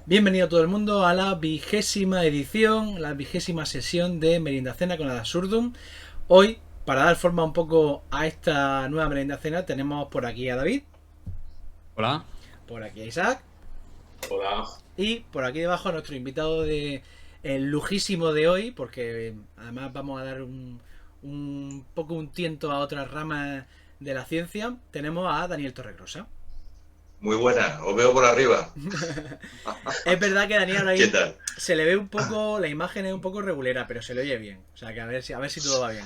Bienvenido todo el mundo a la 20ª edición, la 20ª sesión de Merienda Cena con Ad Absurdum. Hoy, para dar forma un poco a esta nueva Merienda Cena, tenemos por aquí a David, Hola. por aquí a Isaac Hola. y por aquí debajo a nuestro invitado de el lujísimo de hoy, porque además vamos a dar un poco un tiento a otras ramas de la ciencia. Tenemos a Daniel Torregrosa. Muy buena, os veo por arriba. Es verdad que Daniel ¿Qué ahí tal? se le ve un poco, la imagen es un poco regulera, pero se le oye bien. O sea que a ver si todo va bien.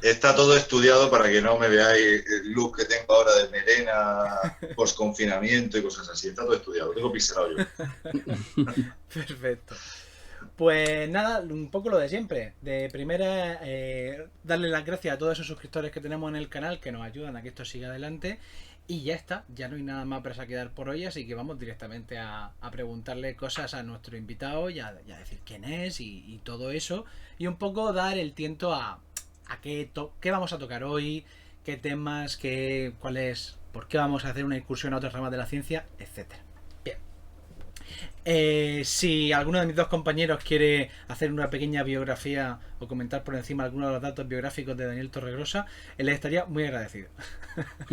Está todo estudiado para que no me veáis el look que tengo ahora de melena, post-confinamiento y cosas así. Está todo estudiado, tengo pixelado yo. Perfecto. Pues nada, un poco lo de siempre. De primera, darle las gracias a todos esos suscriptores que tenemos en el canal que nos ayudan a que esto siga adelante. Y ya está, ya no hay nada más para quedar por hoy, así que vamos directamente a preguntarle cosas a nuestro invitado y a decir quién es y todo eso. Y un poco dar el tiento a qué vamos a tocar hoy, qué temas, cuál es, por qué vamos a hacer una incursión a otras ramas de la ciencia, etcétera. Bien. Si alguno de mis dos compañeros quiere hacer una pequeña biografía o comentar por encima algunos de los datos biográficos de Daniel Torregrosa, les estaría muy agradecido.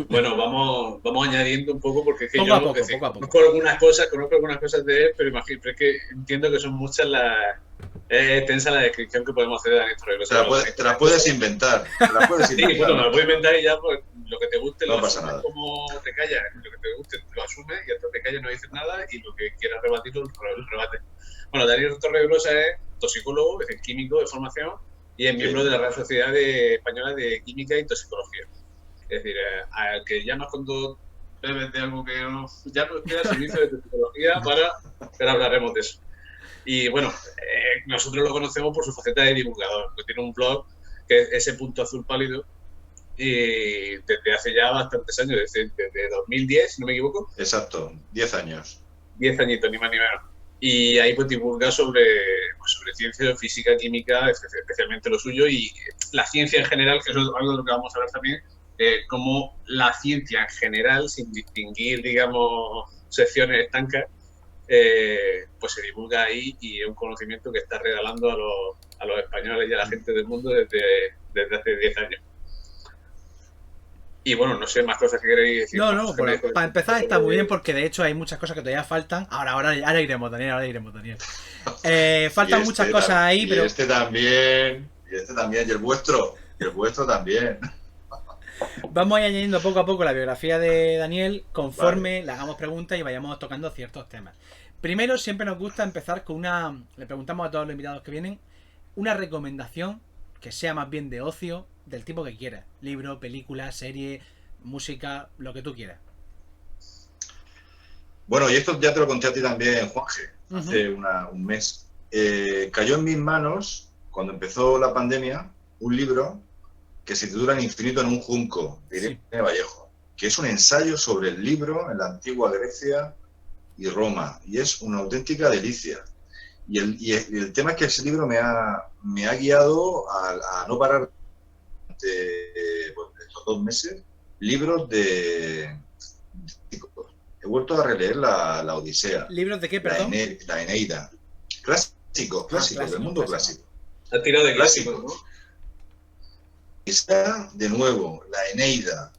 Bueno, vamos añadiendo un poco porque es que Poco yo a poco, es decir, poco a poco. conozco algunas cosas de él, pero imagino, pero es que entiendo que son muchas las tensa la descripción que podemos hacer de Daniel Torregrosa. Te la puedes inventar. Te la puedes Sí, inventar. bueno, me lo puedo inventar y ya pues, lo que te guste No lo pasa asumes nada. como te callas, lo que te guste lo asumes y hasta te callas no dices nada y lo que quieras rebatir lo rebates. Bueno, Daniel Torregrosa es toxicólogo, es decir, químico de formación y es miembro de la Real Sociedad Española de Química y Toxicología. Es decir, al que ya nos contó brevemente algo que ya nos queda servicio de toxicología pero hablaremos de eso. Y bueno, nosotros lo conocemos por su faceta de divulgador, que tiene un blog que es ese punto azul pálido y desde hace ya bastantes años, desde 2010, si no me equivoco. Exacto, 10 años. 10 añitos, ni más ni menos. Y ahí pues divulga sobre ciencia, física, química, especialmente lo suyo, y la ciencia en general, que es algo de lo que vamos a hablar también, como la ciencia en general, sin distinguir, digamos, secciones estancas, pues se divulga ahí y es un conocimiento que está regalando a los españoles y a la gente del mundo desde hace 10 años. Y bueno, no sé más cosas que queréis decir. No, para empezar está muy bien porque de hecho hay muchas cosas que todavía faltan. Ahora iremos, Daniel. Faltan muchas cosas ahí, pero... Y este también, y el vuestro también. Vamos a ir añadiendo poco a poco la biografía de Daniel conforme le hagamos preguntas y vayamos tocando ciertos temas. Primero, siempre nos gusta empezar con le preguntamos a todos los invitados que vienen, una recomendación que sea más bien de ocio, del tipo que quieras. Libro, película, serie, música, lo que tú quieras. Bueno, y esto ya te lo conté a ti también, Juanje, hace un mes. Cayó en mis manos, cuando empezó la pandemia, un libro que se titula El infinito en un junco, de Irene Vallejo, que es un ensayo sobre el libro en la antigua Grecia y Roma, y es una auténtica delicia. Y el tema es que ese libro me ha guiado a no parar de estos 2 meses libros de... He vuelto a releer la Odisea. ¿Libros de qué, perdón? La Eneida. Clásicos, del mundo clásico. Ha tirado de clásico, ¿no? Odisea, de nuevo, la Eneida.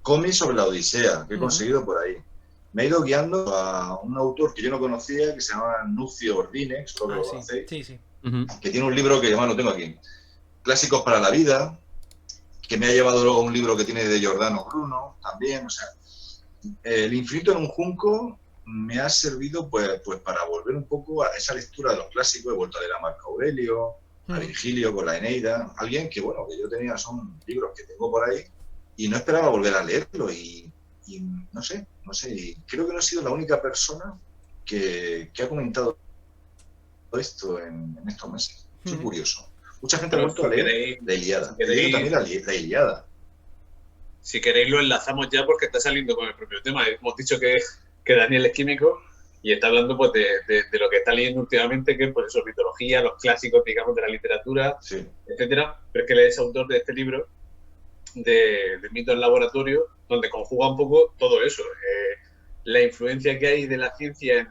Cómics sobre la Odisea, que he conseguido por ahí. Me he ido guiando a un autor que yo no conocía, que se llama Nucio Ordine, solo que lo conocéis, sí. Que tiene un libro que además lo tengo aquí. Clásicos para la vida, que me ha llevado luego a un libro que tiene de Giordano Bruno, también, o sea, El infinito en un junco me ha servido pues para volver un poco a esa lectura de los clásicos. He vuelto a leer a Marco Aurelio, a Virgilio con la Eneida, alguien que, bueno, que yo tenía, son libros que tengo por ahí y no esperaba volver a leerlo y no sé, y creo que no he sido la única persona que ha comentado esto en estos meses. Es curioso. Mucha gente ha vuelto a leer la Ilíada. Yo también la Ilíada. Si queréis lo enlazamos ya porque está saliendo con el propio tema. Hemos dicho que Daniel es químico y está hablando pues de lo que está leyendo últimamente, que es pues eso, mitología, los clásicos, digamos, de la literatura, etcétera. Pero es que él es autor de este libro de Mito en Laboratorio, donde conjuga un poco todo eso. la influencia que hay de la ciencia en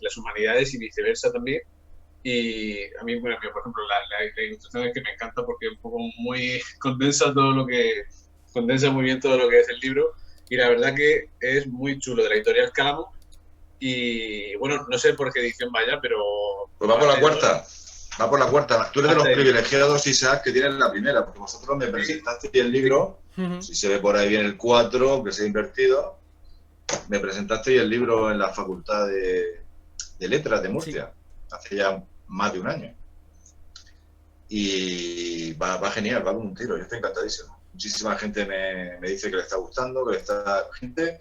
las humanidades y viceversa también. Y a mí, bueno, por ejemplo, la ilustración es que me encanta porque un poco muy condensa muy bien todo lo que es el libro. Y la verdad que es muy chulo, de la editorial Cálamo. Y bueno, no sé por qué edición vaya, pero... Pues va por la cuarta. Va por la cuarta. Tú eres de los Hasta ahí. privilegiados, Isaac, que tienen la primera, porque vosotros me presentaste el libro, si se ve por ahí bien el 4, que se ha invertido, me presentaste el libro en la Facultad de Letras de Murcia, hace ya más de un año. Y va genial, va con un tiro, yo estoy encantadísimo. Muchísima gente me dice que le está gustando, que le está... Gente,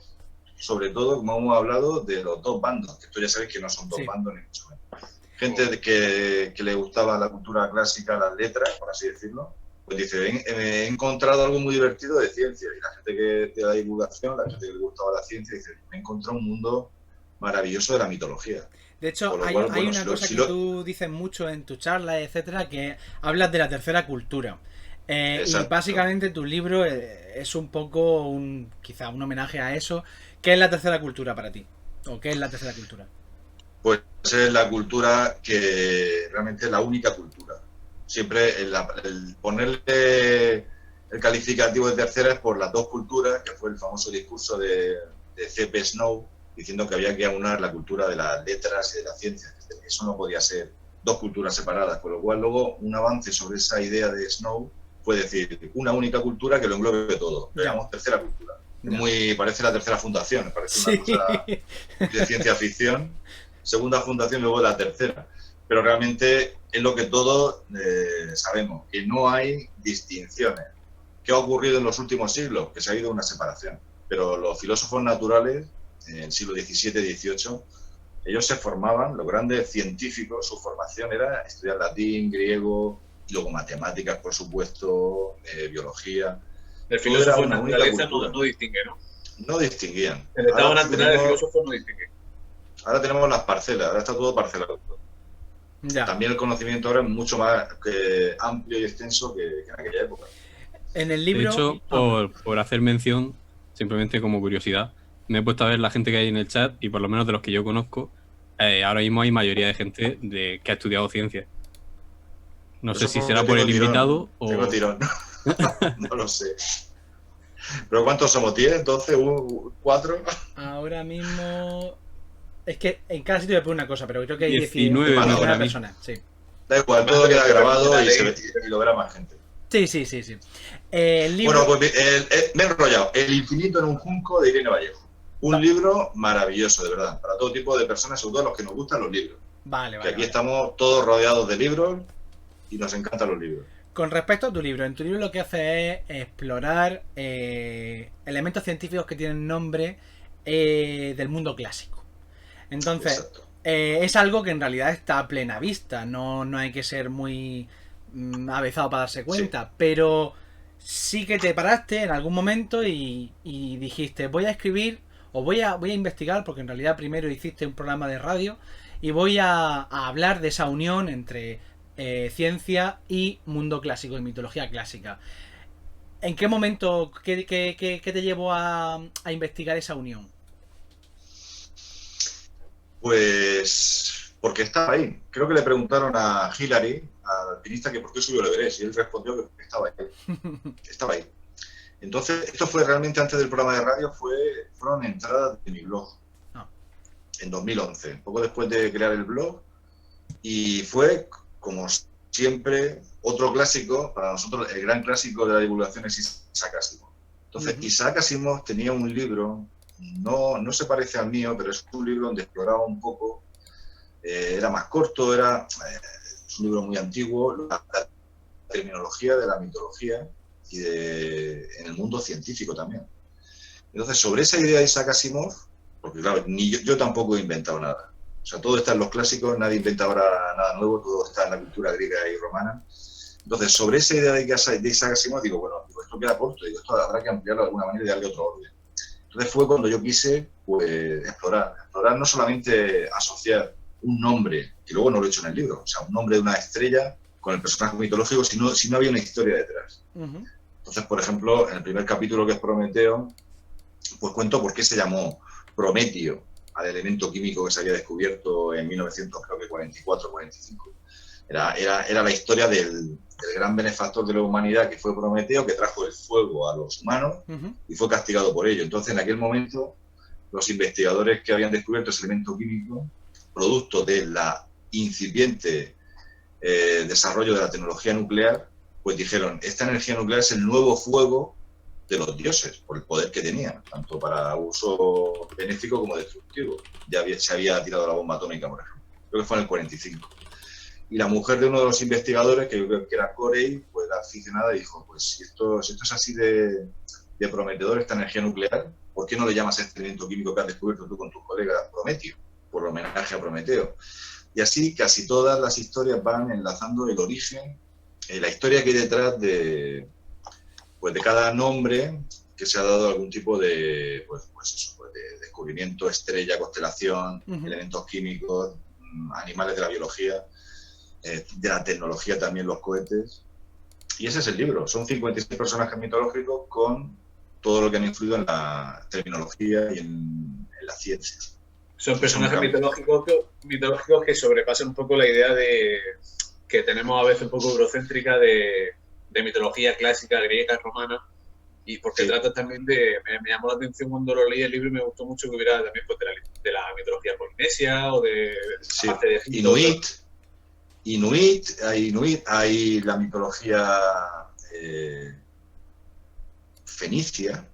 sobre todo, como hemos hablado, de los dos bandos, que tú ya sabes que no son dos bandos ni mucho menos. Gente que le gustaba la cultura clásica, las letras, por así decirlo, pues dice, he encontrado algo muy divertido de ciencia. Y la gente que de la divulgación, la gente que le gustaba la ciencia, dice, me he encontrado un mundo maravilloso de la mitología. De hecho, hay una cosa que tú dices mucho en tu charla, etcétera, que hablas de la tercera cultura. Y básicamente tu libro es un poco quizá un homenaje a eso. ¿Qué es la tercera cultura para ti? ¿O qué es la tercera cultura? Pues es la cultura que realmente es la única cultura. Siempre el ponerle el calificativo de tercera es por las dos culturas, que fue el famoso discurso de C.P. Snow, diciendo que había que aunar la cultura de las letras y de la ciencia. Eso no podía ser dos culturas separadas, con lo cual luego un avance sobre esa idea de Snow fue decir una única cultura que lo englobe todo. Lo llamamos tercera cultura. Parece la tercera fundación, parece una cosa de ciencia ficción. Segunda fundación, luego la tercera. Pero realmente es lo que todos sabemos, que no hay distinciones. ¿Qué ha ocurrido en los últimos siglos? Que se ha ido una separación. Pero los filósofos naturales, en el siglo XVII, XVIII, ellos se formaban, los grandes científicos, su formación era estudiar latín, griego, y luego matemáticas, por supuesto, biología. El filósofo de naturaleza no distingue, ¿no? No distinguían. El estado natural del filósofo no distingue. Ahora tenemos las parcelas, ahora está todo parcelado. Ya. También el conocimiento ahora es mucho más amplio y extenso que en aquella época. En el libro... De hecho, por hacer mención, simplemente como curiosidad, me he puesto a ver la gente que hay en el chat y por lo menos de los que yo conozco, ahora mismo hay mayoría de gente que ha estudiado ciencia. No sé si será por el invitado o... Tengo tirón. No lo sé. ¿Pero cuántos somos? ¿10? ¿12? ¿4? Ahora mismo... Es que en cada sitio me pone una cosa, pero creo que hay 19 personas. Sí. Da igual, todo queda grabado y lo verá más gente. Sí. El libro... Bueno, pues me he enrollado. El infinito en un junco de Irene Vallejo. Un libro maravilloso, de verdad, para todo tipo de personas, sobre todo los que nos gustan los libros. Vale. Aquí estamos todos rodeados de libros y nos encantan los libros. Con respecto a tu libro, en tu libro lo que hace es explorar elementos científicos que tienen nombre del mundo clásico. Entonces, es algo que en realidad está a plena vista, no hay que ser muy avezado para darse cuenta, pero sí que te paraste en algún momento y dijiste, voy a escribir o voy a investigar, porque en realidad primero hiciste un programa de radio y voy a hablar de esa unión entre ciencia y mundo clásico y mitología clásica. ¿En qué momento, qué te llevó a investigar esa unión? Pues porque estaba ahí. Creo que le preguntaron a Hillary, al alpinista, que por qué subió el Everest, y él respondió que estaba ahí. Estaba ahí. Entonces, esto fue realmente antes del programa de radio, fueron entradas de mi blog. En 2011, poco después de crear el blog, y fue, como siempre, otro clásico, para nosotros el gran clásico de la divulgación es Isaac Asimov. Entonces, Isaac Asimov tenía un libro, no se parece al mío, pero es un libro donde exploraba un poco, era más corto, es un libro muy antiguo, la terminología de la mitología y en el mundo científico también. Entonces, sobre esa idea de Isaac Asimov, porque claro, ni yo tampoco he inventado nada. O sea, todo está en los clásicos, nadie inventa ahora nada nuevo, todo está en la cultura griega y romana. Entonces, sobre esa idea de Isaac Asimov, digo, esto queda corto, esto habrá que ampliarlo de alguna manera y darle otro orden. Entonces fue cuando yo quise explorar no solamente asociar un nombre, que luego no lo he hecho en el libro, o sea, un nombre de una estrella con el personaje mitológico, si no había una historia detrás. Entonces, por ejemplo, en el primer capítulo, que es Prometeo, pues cuento por qué se llamó prometio, al elemento químico que se había descubierto en 1944-45. Era la historia del gran benefactor de la humanidad, que fue Prometeo, que trajo el fuego a los humanos y fue castigado por ello. Entonces, en aquel momento, los investigadores que habían descubierto ese elemento químico, producto de la incipiente desarrollo de la tecnología nuclear, pues dijeron, esta energía nuclear es el nuevo fuego de los dioses, por el poder que tenían, tanto para uso benéfico como destructivo. Se había tirado la bomba atómica, por ejemplo. Creo que fue en el 45. Y la mujer de uno de los investigadores, que yo creo que era Corey, pues era aficionada y dijo, pues si esto es así de prometedor, esta energía nuclear, ¿por qué no le llamas a este elemento químico que has descubierto tú con tus colegas Prometeo? Por homenaje a Prometeo. Y así casi todas las historias van enlazando el origen, la historia que hay detrás de cada nombre que se ha dado algún tipo de, de descubrimiento, estrella, constelación, elementos químicos, animales de la biología, de la tecnología también, los cohetes. Y ese es el libro. Son 56 personajes mitológicos con todo lo que han influido en la terminología y en la ciencia. Son personajes mitológicos que sobrepasan un poco la idea que tenemos a veces un poco eurocéntrica de mitología clásica, griega, romana, y porque trata también me llamó la atención cuando lo leí el libro y me gustó mucho que hubiera también pues, de la mitología polinesia o de Inuit, hay la mitología fenicia,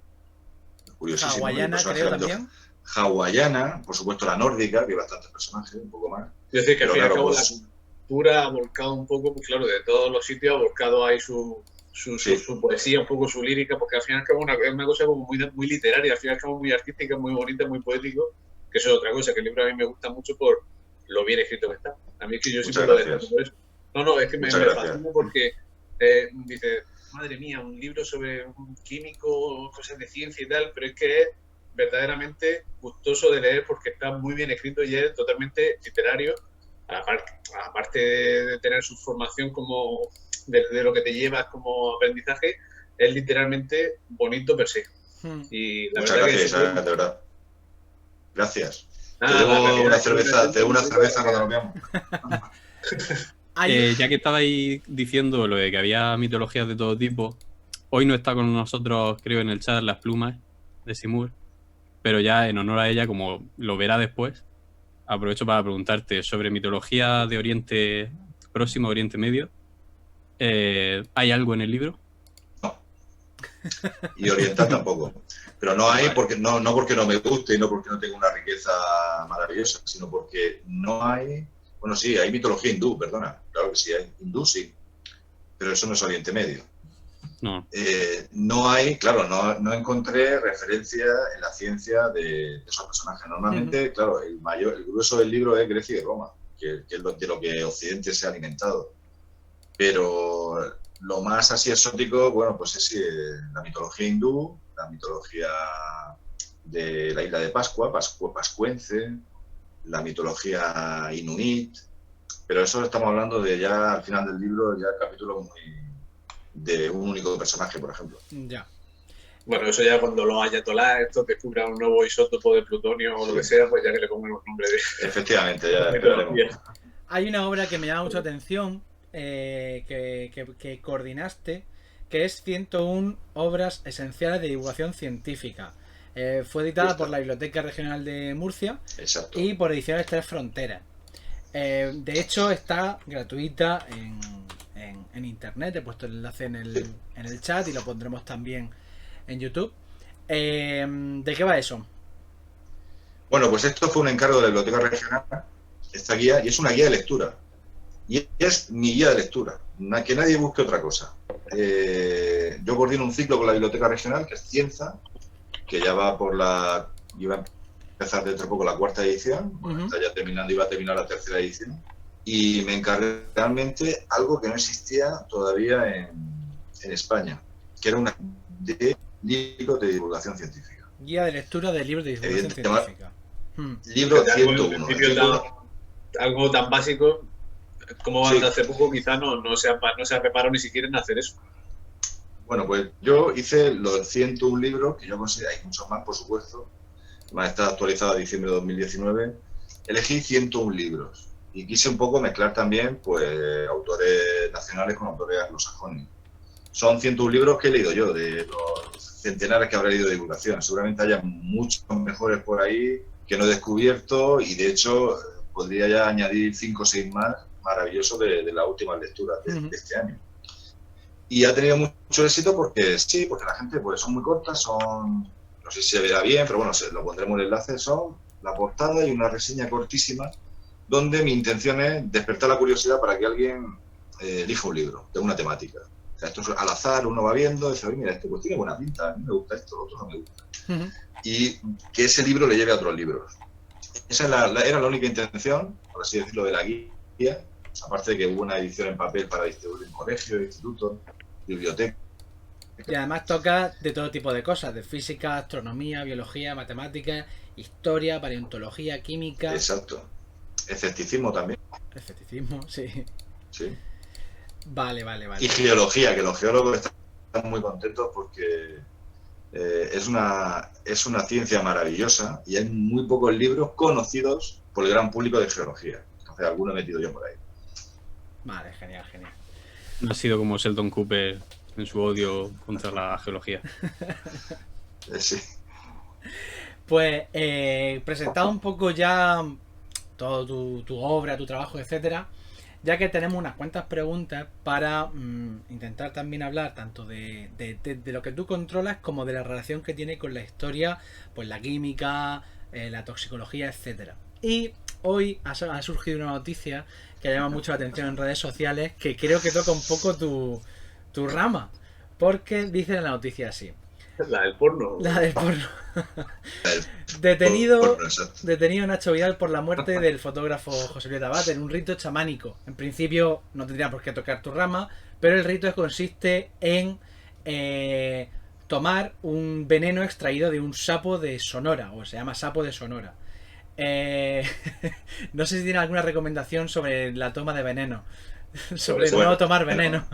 curiosísimo. Hawaiana, creo también. Hawaiana, por supuesto la nórdica, que hay bastantes personajes, un poco más. Es decir, que al fin y al cabo la cultura ha volcado un poco, pues claro, de todos los sitios ha volcado ahí su poesía, un poco su lírica, porque al fin y al cabo es una cosa como muy literaria, al fin y al cabo muy artística, muy bonita, muy poético, que eso es otra cosa, que el libro a mí me gusta mucho por lo bien escrito que está. A mí es que yo siempre lo dejo por eso. No, es que me fascina porque dice, madre mía, un libro sobre un químico, cosas de ciencia y tal, pero es que es verdaderamente gustoso de leer porque está muy bien escrito y es totalmente literario, aparte de tener su formación como de lo que te llevas como aprendizaje, es literalmente bonito per se. Y la muchas verdad gracias, que de verdad. Gracias. Te debo una cerveza cuando nos veamos. Ya que estabais diciendo lo de que había mitologías de todo tipo, hoy no está con nosotros, creo, en el chat las plumas de Simur, pero ya en honor a ella, como lo verá después, aprovecho para preguntarte sobre mitología de Oriente Próximo, Oriente Medio. ¿Hay algo en el libro? No. Y oriental tampoco. Pero no hay, porque no porque no me guste y no porque no tenga una riqueza maravillosa, sino porque no hay... Bueno, sí, hay mitología hindú, perdona. Claro que sí, hay hindú, sí. Pero eso no es Oriente Medio. No. No hay, claro, no encontré referencia en la ciencia de esos personajes. Normalmente, claro, el grueso del libro es Grecia y Roma, que es de lo que Occidente se ha alimentado. Pero lo más así exótico, bueno, pues es la mitología hindú, la mitología de la isla de Pascua, pascuense, la mitología inuit, pero eso estamos hablando de ya al final del libro, ya capítulos de un único personaje, por ejemplo. Ya. Bueno, eso ya cuando los ayatolás estos descubran un nuevo isótopo de plutonio o lo que sea, pues ya que le pongan un nombre de... Efectivamente, ya Hay una obra que me llama mucha atención, que coordinaste, que es 101 obras esenciales de divulgación científica. Fue editada por la Biblioteca Regional de Murcia. Exacto. Y por Ediciones Tres Fronteras. De hecho, está gratuita en internet. He puesto el enlace en el chat y lo pondremos también en YouTube. ¿De qué va eso? Bueno, pues esto fue un encargo de la Biblioteca Regional, esta guía, y es una guía de lectura. Y es mi guía de lectura, que nadie busque otra cosa. Yo coordino un ciclo con la Biblioteca Regional, que es Cienza, que ya va iba a empezar dentro de poco la 4ª edición, está ya terminando, iba a terminar la 3ª edición, y me encargué realmente algo que no existía todavía en España, que era una de libros de divulgación científica. Guía de lectura de libros de divulgación científica. Libro 101. Algo tan básico como hace poco quizá no se ha reparado ni siquiera en hacer eso. Bueno, pues yo hice los 101 libros, que yo considero, hay muchos más, por supuesto, además está actualizada a diciembre de 2019, elegí 101 libros y quise un poco mezclar también pues autores nacionales con autores anglosajones. Son 101 libros que he leído yo, de los centenares que habré leído de divulgación. Seguramente haya muchos mejores por ahí que no he descubierto y de hecho podría ya añadir 5 o 6 más maravillosos de las últimas lecturas de este año. Y ha tenido mucho éxito porque sí, porque la gente pues son muy cortas, son, no sé si se verá bien, pero bueno, lo pondremos en el enlace, son la portada y una reseña cortísima donde mi intención es despertar la curiosidad para que alguien elija un libro de una temática. O sea, esto es al azar, uno va viendo y dice, oye, mira, este pues tiene buena pinta, a mí me gusta esto, lo otro no me gusta. Y que ese libro le lleve a otros libros. Esa era la única intención, por así decirlo, de la guía, aparte de que hubo una edición en papel para distribuir en colegios, institutos, bibliotecas. Y además toca de todo tipo de cosas, de física, astronomía, biología, matemáticas, historia, paleontología, química. Exacto. Escepticismo también. Escepticismo, sí. Sí. Vale. Y geología, que los geólogos están muy contentos porque es una ciencia maravillosa y hay muy pocos libros conocidos por el gran público de geología. Entonces, alguno he metido yo por ahí. Vale, genial. No ha sido como Sheldon Cooper en su odio contra la geología. Sí. Pues presentado un poco ya todo tu obra, tu trabajo, etcétera, ya que tenemos unas cuantas preguntas para intentar también hablar tanto de lo que tú controlas como de la relación que tiene con la historia, pues la química, la toxicología, etcétera. Y hoy ha surgido una noticia que llama mucho la atención en redes sociales, que creo que toca un poco tu rama, porque dice la noticia así. La del porno. La del porno. Porno, Detenido Nacho Vidal por la muerte del fotógrafo José Luis Abad en un rito chamánico. En principio no tendría por qué tocar tu rama, pero el rito consiste en tomar un veneno extraído de un sapo de Sonora, o se llama sapo de Sonora. No sé si tiene alguna recomendación sobre la toma de veneno. Sobre no tomar veneno.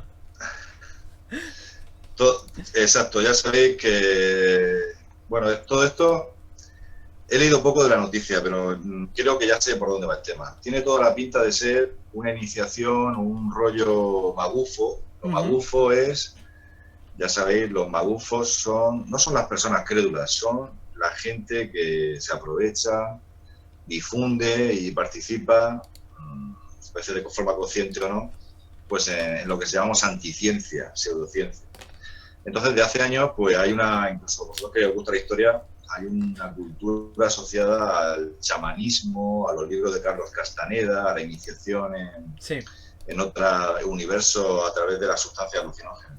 Exacto, ya sabéis que, bueno, todo esto, he leído poco de la noticia, pero creo que ya sé por dónde va el tema. Tiene toda la pinta de ser una iniciación, un rollo magufo. Lo magufo es, ya sabéis, los magufos no son las personas crédulas, son la gente que se aprovecha, difunde y participa, a veces de forma consciente o no, pues en lo que llamamos anticiencia, pseudociencia. Entonces, de hace años, pues hay incluso vosotros que os gusta la historia, hay una cultura asociada al chamanismo, a los libros de Carlos Castaneda, a la iniciación en otro universo a través de las sustancias alucinógenas.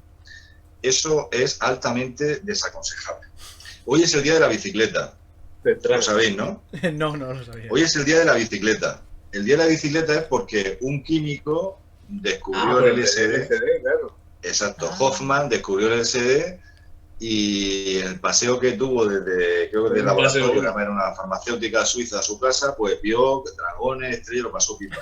Eso es altamente desaconsejable. Hoy es el día de la bicicleta. Lo sabéis, ¿no? No lo sabía. Hoy es el día de la bicicleta. El día de la bicicleta es porque un químico descubrió el LSD. Claro. Exacto, Hoffman descubrió el LSD y el paseo que tuvo creo que del laboratorio, que era una farmacéutica suiza a su casa, pues vio dragones, estrellas, lo pasó pipa.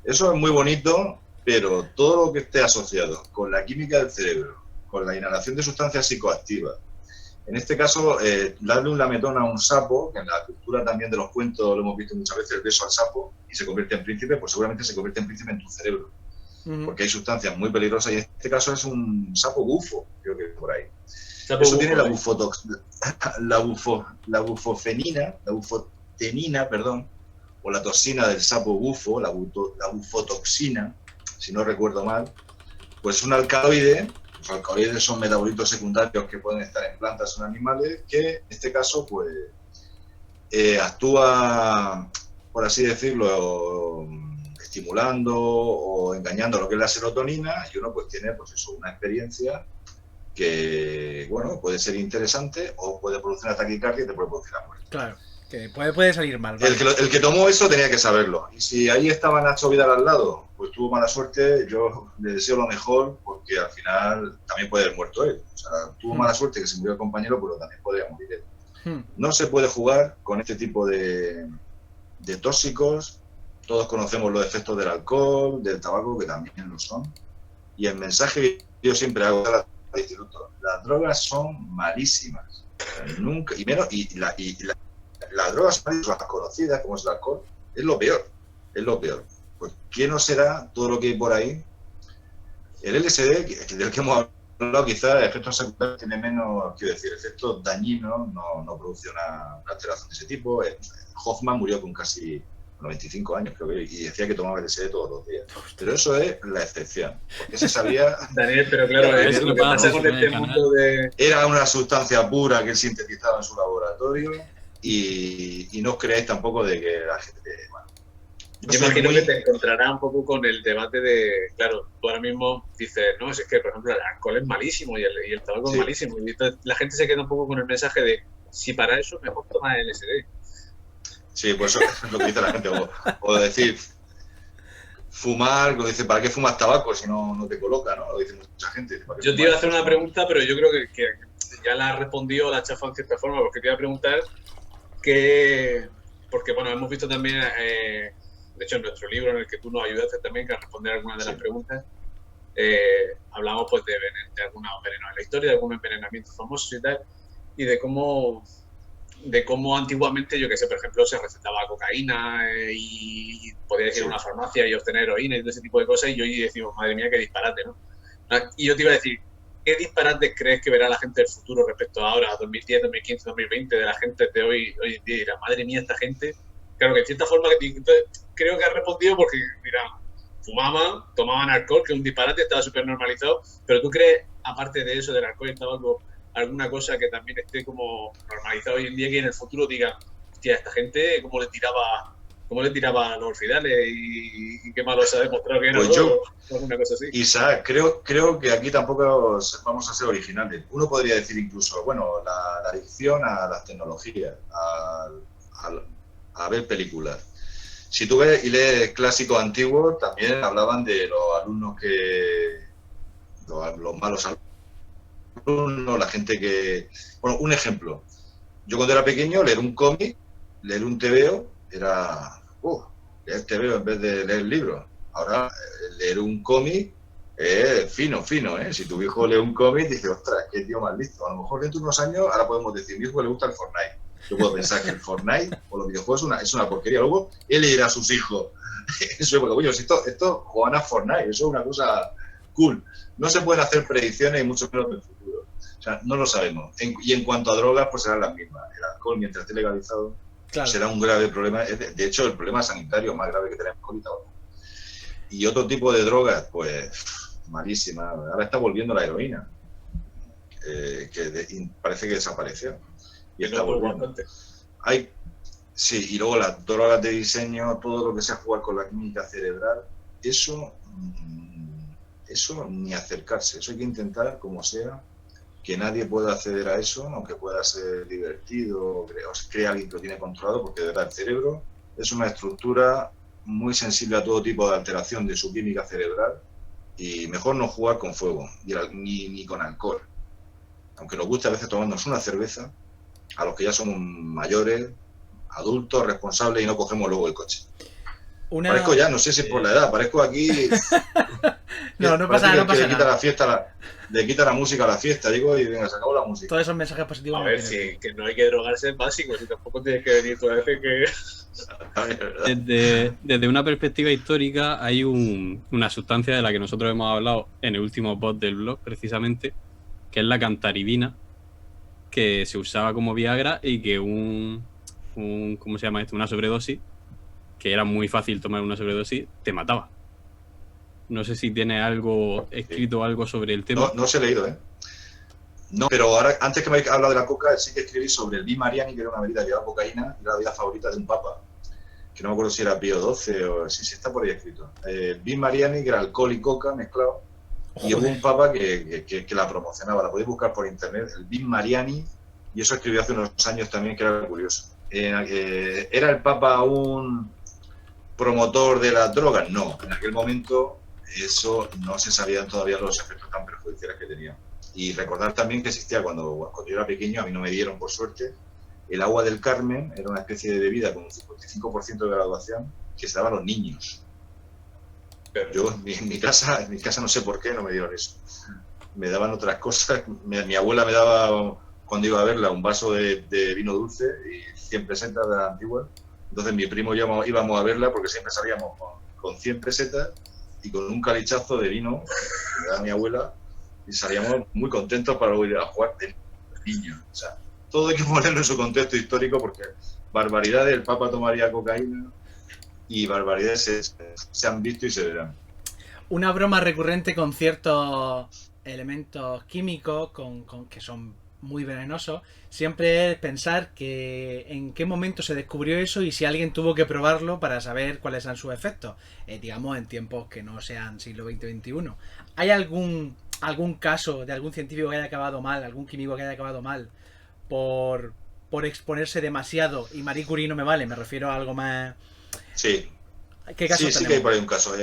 Eso es muy bonito, pero todo lo que esté asociado con la química del cerebro, con la inhalación de sustancias psicoactivas, en este caso, darle un lametón a un sapo, que en la cultura también de los cuentos lo hemos visto muchas veces, el beso al sapo, y se convierte en príncipe, pues seguramente se convierte en príncipe en tu cerebro. Porque hay sustancias muy peligrosas y en este caso es un sapo bufo, creo que por ahí. Sapo eso bufo, tiene la bufotenina, perdón, o la toxina del sapo bufo, la bufotoxina, si no recuerdo mal, pues es un alcaloide. Los alcaloides son metabolitos secundarios que pueden estar en plantas o en animales, que en este caso pues actúa, por así decirlo, estimulando o engañando lo que es la serotonina, y uno pues tiene pues eso, una experiencia que, bueno, puede ser interesante o puede producir una taquicardia y te puede producir la muerte. Claro, que puede salir mal. ¿Vale? El que tomó eso tenía que saberlo. Y si ahí estaba Nacho Vidal al lado, pues tuvo mala suerte. Yo le deseo lo mejor porque al final también puede haber muerto él. O sea, tuvo mala suerte que se murió el compañero, pero también podría morir él. No se puede jugar con este tipo de tóxicos. Todos conocemos los efectos del alcohol, del tabaco, que también lo son. Y el mensaje que yo siempre hago a las drogas son malísimas. Nunca, y las drogas más conocidas, como es el alcohol, es lo peor. Es lo peor. Pues, ¿qué no será todo lo que hay por ahí? El LSD, del que hemos hablado, quizás efectos secundarios tiene menos, quiero decir, efectos dañinos, no produce una alteración de ese tipo. Hoffman murió con casi 95 años, creo que, y decía que tomaba LSD todos los días. Pero eso es la excepción, porque se sabía... Daniel, pero claro, Pero es eso lo que pasa pasa con con el este canal. mundo de... Era una sustancia pura que él sintetizaba en su laboratorio y no os creáis tampoco de que la gente... Bueno, Yo imagino que te encontrarás un poco con el debate de, claro, tú ahora mismo dices, no, es que, por ejemplo, el alcohol es malísimo y el tabaco Sí. es malísimo. Y entonces la gente se queda un poco con el mensaje de, si para eso mejor toma LSD. Sí, pues eso es lo que dice la gente. O decir, fumar, lo dice, ¿para qué fumas tabaco si no te coloca, ¿no? Lo dice mucha gente. ¿Para qué Yo te iba a fumas? hacer una pregunta, pero yo creo que ya la has respondido, la has chafado en cierta forma, porque te iba a preguntar que, porque bueno, hemos visto también, de hecho en nuestro libro en el que tú nos ayudaste también a responder algunas de las Sí. preguntas, hablamos pues de algunos venenos en la historia, de algunos envenenamientos famosos y tal, y de cómo antiguamente, yo que sé, por ejemplo, se recetaba cocaína y podías ir a Sí. una farmacia y obtener heroína y todo ese tipo de cosas, y hoy decimos, madre mía, qué disparate, ¿no? Y yo te iba a decir, ¿qué disparates crees que verá la gente del futuro respecto a ahora, 2010, 2015, 2020, de la gente de hoy en día? Dirá, madre mía, esta gente. Claro que en cierta forma entonces, creo que has respondido porque, dirán, fumaban, tomaban alcohol, que es un disparate, estaba súper normalizado, pero tú crees, aparte de eso, del alcohol y el tabaco, alguna cosa que también esté como normalizado hoy en día, que en el futuro diga, hostia, esta gente, ¿cómo le tiraba a los orfidales y qué malo se ha demostrado que era, Pues yo, o alguna cosa así? Isaac, creo que aquí tampoco vamos a ser originales. Uno podría decir incluso, bueno, la adicción a las tecnologías, a ver películas. Si tú ves y lees clásicos antiguos, también hablaban de los alumnos los malos alumnos, la gente que... Bueno, un ejemplo. Yo cuando era pequeño, leer un cómic, leer un TVO, era... leer TVO en vez de leer libros. Ahora, leer un cómic es fino, ¿eh? Si tu hijo lee un cómic, dice, ostras, qué tío más listo. A lo mejor dentro de unos años, ahora podemos decir, mi hijo le gusta el Fortnite. Yo puedo pensar que el Fortnite o los videojuegos es una porquería. Luego, él le dirá a sus hijos, eso, porque, oye, esto juegan a Fortnite, eso es una cosa cool. No se pueden hacer predicciones y mucho menos del futuro. O sea, no lo sabemos. Y en cuanto a drogas, pues serán las mismas. El alcohol, mientras esté legalizado, Claro. será un grave problema. De hecho, el problema sanitario más grave que tenemos ahorita. Y otro tipo de drogas, pues, malísima. Ahora está volviendo la heroína, parece que desapareció. Y está volviendo. Sí, y luego las drogas de diseño, todo lo que sea jugar con la química cerebral, eso ni acercarse. Eso hay que intentar, como sea, que nadie pueda acceder a eso, aunque pueda ser divertido, o crea alguien que lo tiene controlado, porque de verdad el cerebro es una estructura muy sensible a todo tipo de alteración de su química cerebral, y mejor no jugar con fuego, ni con alcohol. Aunque nos guste a veces tomarnos una cerveza, a los que ya somos mayores, adultos, responsables, y no cogemos luego el coche. Parezco ya, no sé si es por la edad, parezco aquí... no pasa nada. Le quita la fiesta, le quita la música a la fiesta, digo, y venga, se acabó la música. Todos esos mensajes positivos. A ver, sí, que no hay que drogarse es básico, si tampoco tienes que venir tú a decir que... Desde una perspectiva histórica hay una sustancia de la que nosotros hemos hablado en el último post del blog, precisamente, que es la cantaribina, que se usaba como Viagra y que ¿cómo se llama esto? Una sobredosis, que era muy fácil tomar una sobredosis, te mataba. No sé si tiene algo escrito, algo sobre el tema. No se he leído, ¿eh? No, pero ahora, antes que me haya hablado de la coca, sí que escribí sobre el B. Mariani, que era una bebida que llevaba cocaína, y era la bebida favorita de un papa, que no me acuerdo si era Pío XII o si está por ahí escrito. B. Mariani, que era alcohol y coca mezclado, y hubo un papa que la promocionaba, la podéis buscar por internet, el B. Mariani, y eso escribió hace unos años también, que era curioso. ¿Era el papa un promotor de las drogas? No, en aquel momento eso no se sabían todavía los efectos tan perjudiciales que tenía. Y recordar también que existía, cuando yo era pequeño, a mí no me dieron por suerte, el agua del Carmen, era una especie de bebida con un 55% de graduación que se daba a los niños. Pero yo en mi casa no sé por qué no me dieron eso. Me daban otras cosas. Mi abuela me daba cuando iba a verla un vaso de vino dulce y 100 pesetas de la antigua. Entonces mi primo y yo íbamos a verla porque siempre salíamos con 100 pesetas y con un calichazo de vino que me da mi abuela y salíamos muy contentos para ir a jugar de niños. O sea, todo hay que ponerlo en su contexto histórico porque barbaridades, el Papa tomaría cocaína y barbaridades se han visto y se verán. Una broma recurrente con ciertos elementos químicos que son muy venenosos, siempre es pensar que en qué momento se descubrió eso y si alguien tuvo que probarlo para saber cuáles son sus efectos, digamos en tiempos que no sean siglo XX-XXI. ¿Hay algún caso de algún científico que haya acabado mal, algún químico que haya acabado mal por exponerse demasiado? Y Marie Curie no me vale, me refiero a algo más... Sí, ¿Qué caso sí que hay por ahí un caso.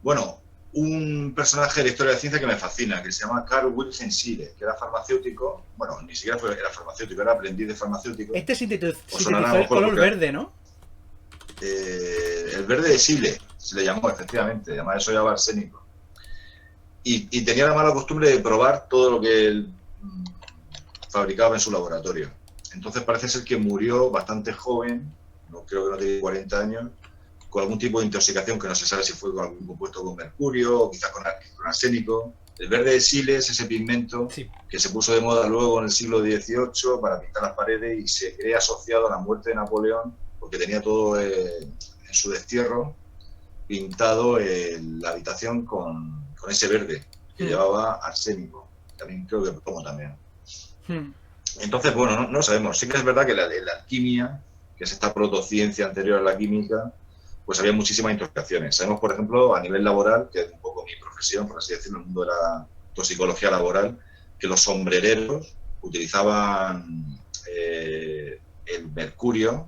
Bueno, un personaje de la historia de la ciencia que me fascina, que se llama Carl Wilhelm Scheele, que era farmacéutico, bueno, ni siquiera era farmacéutico, era aprendiz de farmacéutico. Este sintetizó el color verde, ¿no? El verde de Scheele, se le llamó, efectivamente, además eso ya arsénico. Y tenía la mala costumbre de probar todo lo que él fabricaba en su laboratorio. Entonces parece ser que murió bastante joven, no creo que no tenía 40 años, con algún tipo de intoxicación que no se sabe si fue con algún compuesto con mercurio o quizás con arsénico. El verde de Scheele es ese pigmento que se puso de moda luego en el siglo XVIII para pintar las paredes y se cree asociado a la muerte de Napoleón porque tenía todo en su destierro pintado en la habitación con ese verde que llevaba arsénico. También creo que plomo también. Entonces, bueno, no sabemos. Sí que es verdad que la alquimia, que es esta protociencia anterior a la química, pues había muchísimas intoxicaciones. Sabemos, por ejemplo, a nivel laboral, que es un poco mi profesión, por así decirlo, el mundo de la toxicología laboral, que los sombrereros utilizaban el mercurio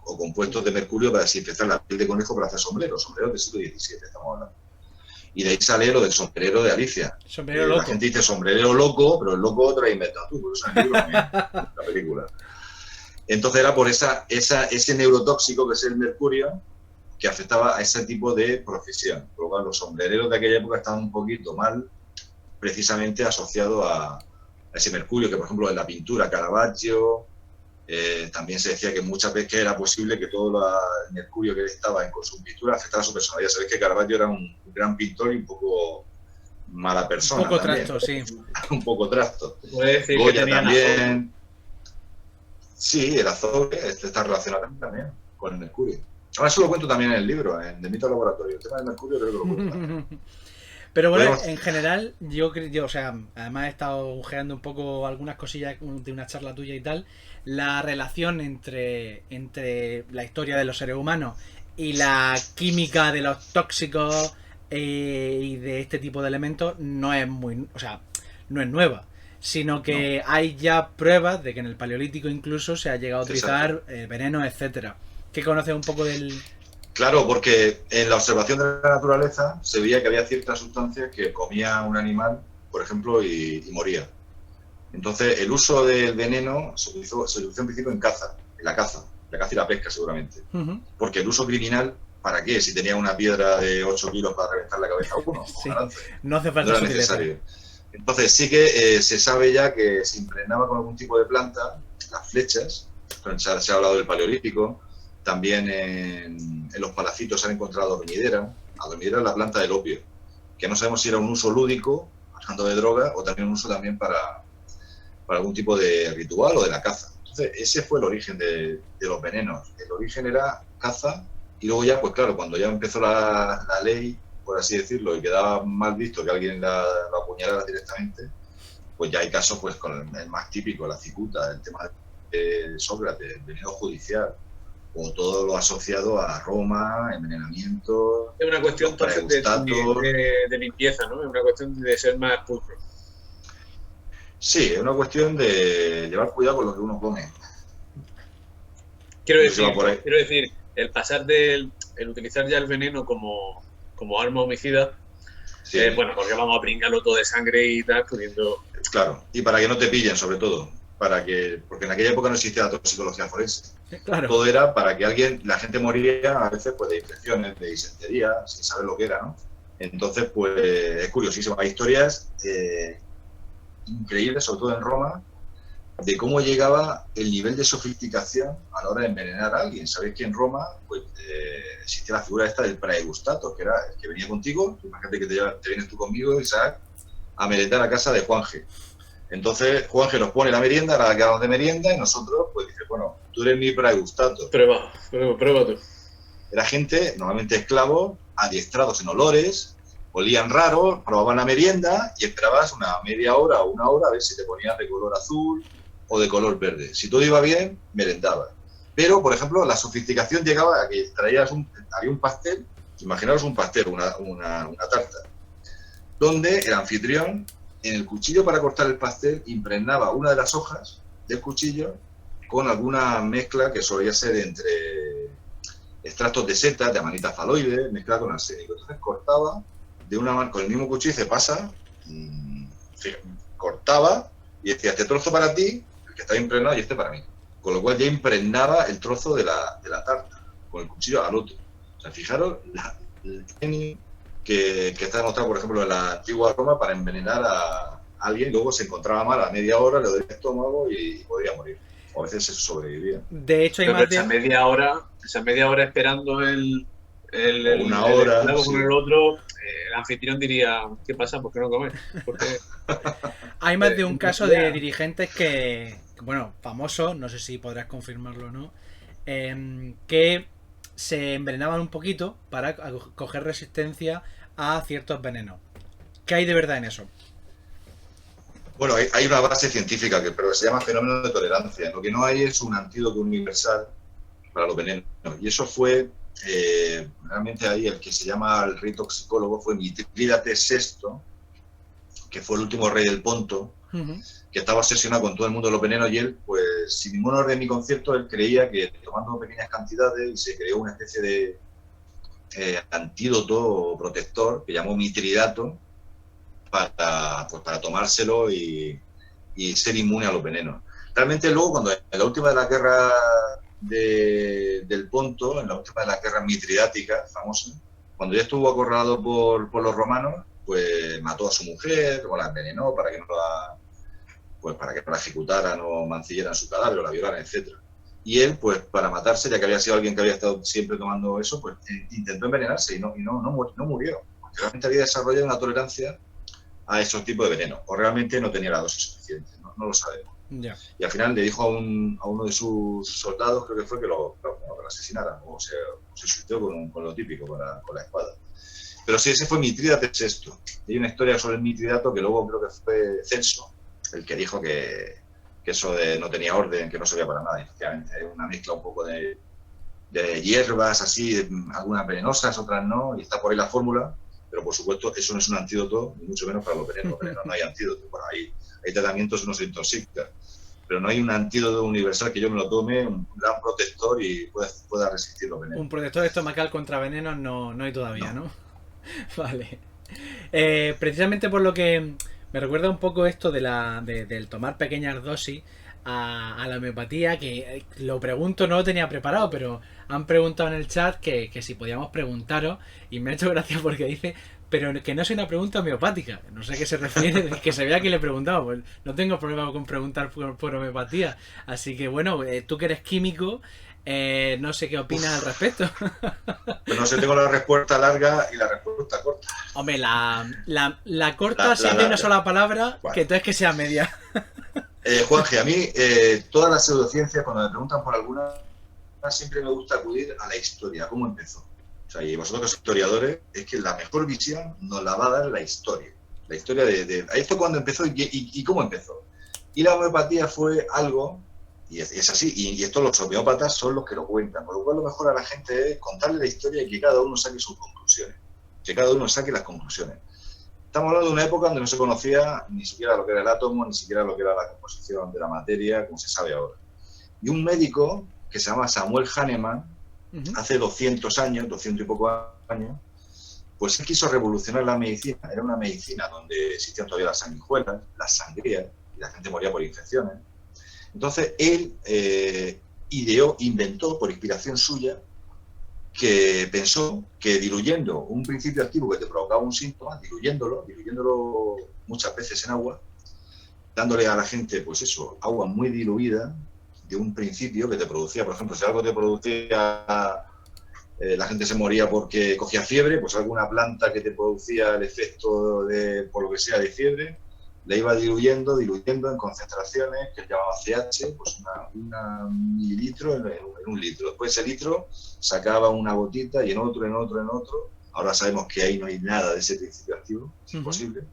o compuestos de mercurio para desinfectar la piel de conejo para hacer sombreros del siglo XVII, estamos hablando. Y de ahí sale lo del sombrero de Alicia. Sombrero loco. La gente dice sombrero loco, pero el loco te lo has inventado tú, por eso en el libro también, la película. Entonces era por ese neurotóxico que es el mercurio que afectaba a ese tipo de profesión. Por lo cual los sombrereros de aquella época estaban un poquito mal, precisamente asociado a ese mercurio, que por ejemplo en la pintura Caravaggio también se decía que muchas veces que era posible que todo el mercurio que estaba con su pintura afectara a su personalidad. Sabéis que Caravaggio era un gran pintor y un poco mala persona. Un poco también. trasto, sí. Un poco trasto. Puede decir Goya que tenía también. Sí, el azogue está relacionado también con el mercurio. Ahora eso lo cuento también en el libro, en De Mito al Laboratorio. El tema del mercurio creo que lo cuento también. Pero bueno, en general, yo, o sea, además he estado ojeando un poco algunas cosillas de una charla tuya y tal, la relación entre la historia de los seres humanos y la química de los tóxicos y de este tipo de elementos no es nueva, sino que hay ya pruebas de que en el Paleolítico incluso se ha llegado a utilizar venenos, etcétera. ¿Qué conoces un poco del...? Claro, porque en la observación de la naturaleza se veía que había ciertas sustancias que comía un animal, por ejemplo, y moría. Entonces, el uso del veneno se utilizó en principio en la caza y la pesca seguramente. Porque el uso criminal, ¿para qué? Si tenía una piedra de 8 kilos para reventar la cabeza a uno. Sí, no hace falta no era necesario. Entonces sí que se sabe ya que se impregnaba con algún tipo de planta, las flechas, se ha hablado del Paleolítico, también en los palafitos se han encontrado adormidera. Adormidera es la planta del opio, que no sabemos si era un uso lúdico, hablando de droga, o también un uso también para algún tipo de ritual o de la caza. Entonces ese fue el origen de los venenos. El origen era caza y luego ya, pues claro, cuando ya empezó la ley, por así decirlo, y quedaba mal visto que alguien la apuñalara directamente, pues ya hay casos pues con el más típico, la cicuta, el tema de Sócrates, el veneno judicial, o todo lo asociado a Roma, envenenamiento. Es una cuestión de limpieza, ¿no? Es una cuestión de ser más pulcro. Sí, es una cuestión de llevar cuidado con lo que uno come. Quiero decir, el pasar el utilizar ya el veneno como arma homicida, sí. Bueno, porque vamos a pringarlo todo de sangre y tal, pudiendo... Claro, y para que no te pillen, sobre todo. Porque en aquella época no existía la toxicología forense. Claro. Todo era para que la gente moría a veces pues de infecciones, de disentería, sin saber lo que era, ¿no? Entonces, pues es curiosísimo. Hay historias increíble, sobre todo en Roma, de cómo llegaba el nivel de sofisticación a la hora de envenenar a alguien. Sabéis que en Roma pues, existía la figura esta del praegustato, que era el que venía contigo. Imagínate que te vienes tú conmigo, Isaac, a merendar a casa de Juanje. Entonces Juanje nos pone la merienda, la quedamos de merienda, y nosotros pues dice, bueno, tú eres mi praegustato. Prueba tú. Era gente, normalmente esclavos, adiestrados en olores, olían raro, probaban la merienda y esperabas una media hora o una hora a ver si te ponían de color azul o de color verde. Si todo iba bien, merendabas. Pero, por ejemplo, la sofisticación llegaba a que había un pastel, imaginaos un pastel, una tarta, donde el anfitrión, en el cuchillo para cortar el pastel, impregnaba una de las hojas del cuchillo con alguna mezcla que solía ser entre extractos de setas, de amanita faloide, mezclada con arsénico. Entonces cortaba de una mano, con el mismo cuchillo, dice, pasa, cortaba y decía, este trozo para ti, el que está impregnado, y este para mí. Con lo cual ya impregnaba el trozo de la tarta, con el cuchillo al otro. O sea, fijaros el genio que está demostrado, por ejemplo, en la antigua Roma para envenenar a alguien, luego se encontraba mal a media hora, le dolía el estómago y podía morir. O a veces se sobrevivía. De hecho, hay Pero más esa media hora esperando el Una hora, esclavo sí. con el otro, el anfitrión diría, ¿qué pasa? ¿Por qué no comes? Porque Hay más de un caso de dirigentes que, bueno, famosos, no sé si podrás confirmarlo o no, que se envenenaban un poquito para coger resistencia a ciertos venenos. ¿Qué hay de verdad en eso? Bueno, hay una base científica pero se llama fenómeno de tolerancia. Lo que no hay es un antídoto universal para los venenos. Y eso fue, realmente ahí el que se llama el rey toxicólogo fue Mitrídates VI, que fue el último rey del Ponto, que estaba obsesionado con todo el mundo de los venenos, y él, pues sin ningún orden ni concierto, él creía que tomando pequeñas cantidades, y se creó una especie de antídoto o protector que llamó mitridato para tomárselo y ser inmune a los venenos. Realmente luego, cuando en la última de las guerras del Ponto, en la última de las guerras mitridáticas famosas, cuando ya estuvo acorralado por los romanos, pues mató a su mujer, o la envenenó para que no la ejecutaran o mancillaran su cadáver o la violaran, etcétera. Y él, pues para matarse, ya que había sido alguien que había estado siempre tomando eso, pues intentó envenenarse y no murió. Porque realmente había desarrollado una tolerancia a esos tipos de veneno, o realmente no tenía la dosis suficiente, no lo sabemos. Ya. Y al final le dijo a uno de sus soldados, creo que fue, que lo asesinara, o se suicidó con lo típico, con la espada. Pero sí, ese fue Mitrídates VI. Hay una historia sobre el Mitridato que luego creo que fue Celso el que dijo que eso no tenía orden, que no servía para nada. Y efectivamente, es una mezcla un poco de hierbas, así, algunas venenosas, otras no, y está por ahí la fórmula. Pero por supuesto, eso no es un antídoto, ni mucho menos para los venenos. No hay antídoto. Bueno, hay tratamientos, uno se intoxica. Pero no hay un antídoto universal que yo me lo tome, un gran protector y pueda resistir los venenos. Un protector estomacal contra venenos no hay todavía, ¿no? Vale. Precisamente por lo que me recuerda un poco esto del tomar pequeñas dosis a la homeopatía, que lo pregunto, no lo tenía preparado, pero han preguntado en el chat que si podíamos preguntaros, y me ha hecho gracia porque dice, pero que no es una pregunta homeopática. No sé a qué se refiere, que se vea que le he preguntado. Pues no tengo problema con preguntar por homeopatía. Así que bueno, tú que eres químico, no sé qué opinas al respecto. Pues no sé, tengo la respuesta larga y la respuesta corta. Hombre, la corta si tiene una sola palabra, bueno, que entonces que sea media. Juanje, a mí todas las pseudociencias, cuando me preguntan por alguna, siempre me gusta acudir a la historia, cómo empezó. O sea, y vosotros que sois historiadores, es que la mejor visión nos la va a dar la historia. La historia de esto cuándo empezó y cómo empezó. Y la homeopatía fue algo, y es así, y esto los homeópatas son los que lo cuentan. Por lo cual lo mejor a la gente es contarle la historia y que cada uno saque sus conclusiones. Que cada uno saque las conclusiones. Estamos hablando de una época donde no se conocía ni siquiera lo que era el átomo, ni siquiera lo que era la composición de la materia, como se sabe ahora. Y un médico que se llama Samuel Hahnemann, hace 200 años, 200 y poco años, pues él quiso revolucionar la medicina. Era una medicina donde existían todavía las sanguijuelas, las sangrías, y la gente moría por infecciones. Entonces él inventó, por inspiración suya, que pensó que diluyendo un principio activo que te provocaba un síntoma, diluyéndolo muchas veces en agua, dándole a la gente, pues eso, agua muy diluida de un principio que te producía, por ejemplo, si algo te producía, la gente se moría porque cogía fiebre, pues alguna planta que te producía el efecto de, por lo que sea, de fiebre, le iba diluyendo en concentraciones que llamaba CH, pues una mililitro en un litro. Después ese litro sacaba una gotita y en otro. Ahora sabemos que ahí no hay nada de ese principio activo, es imposible.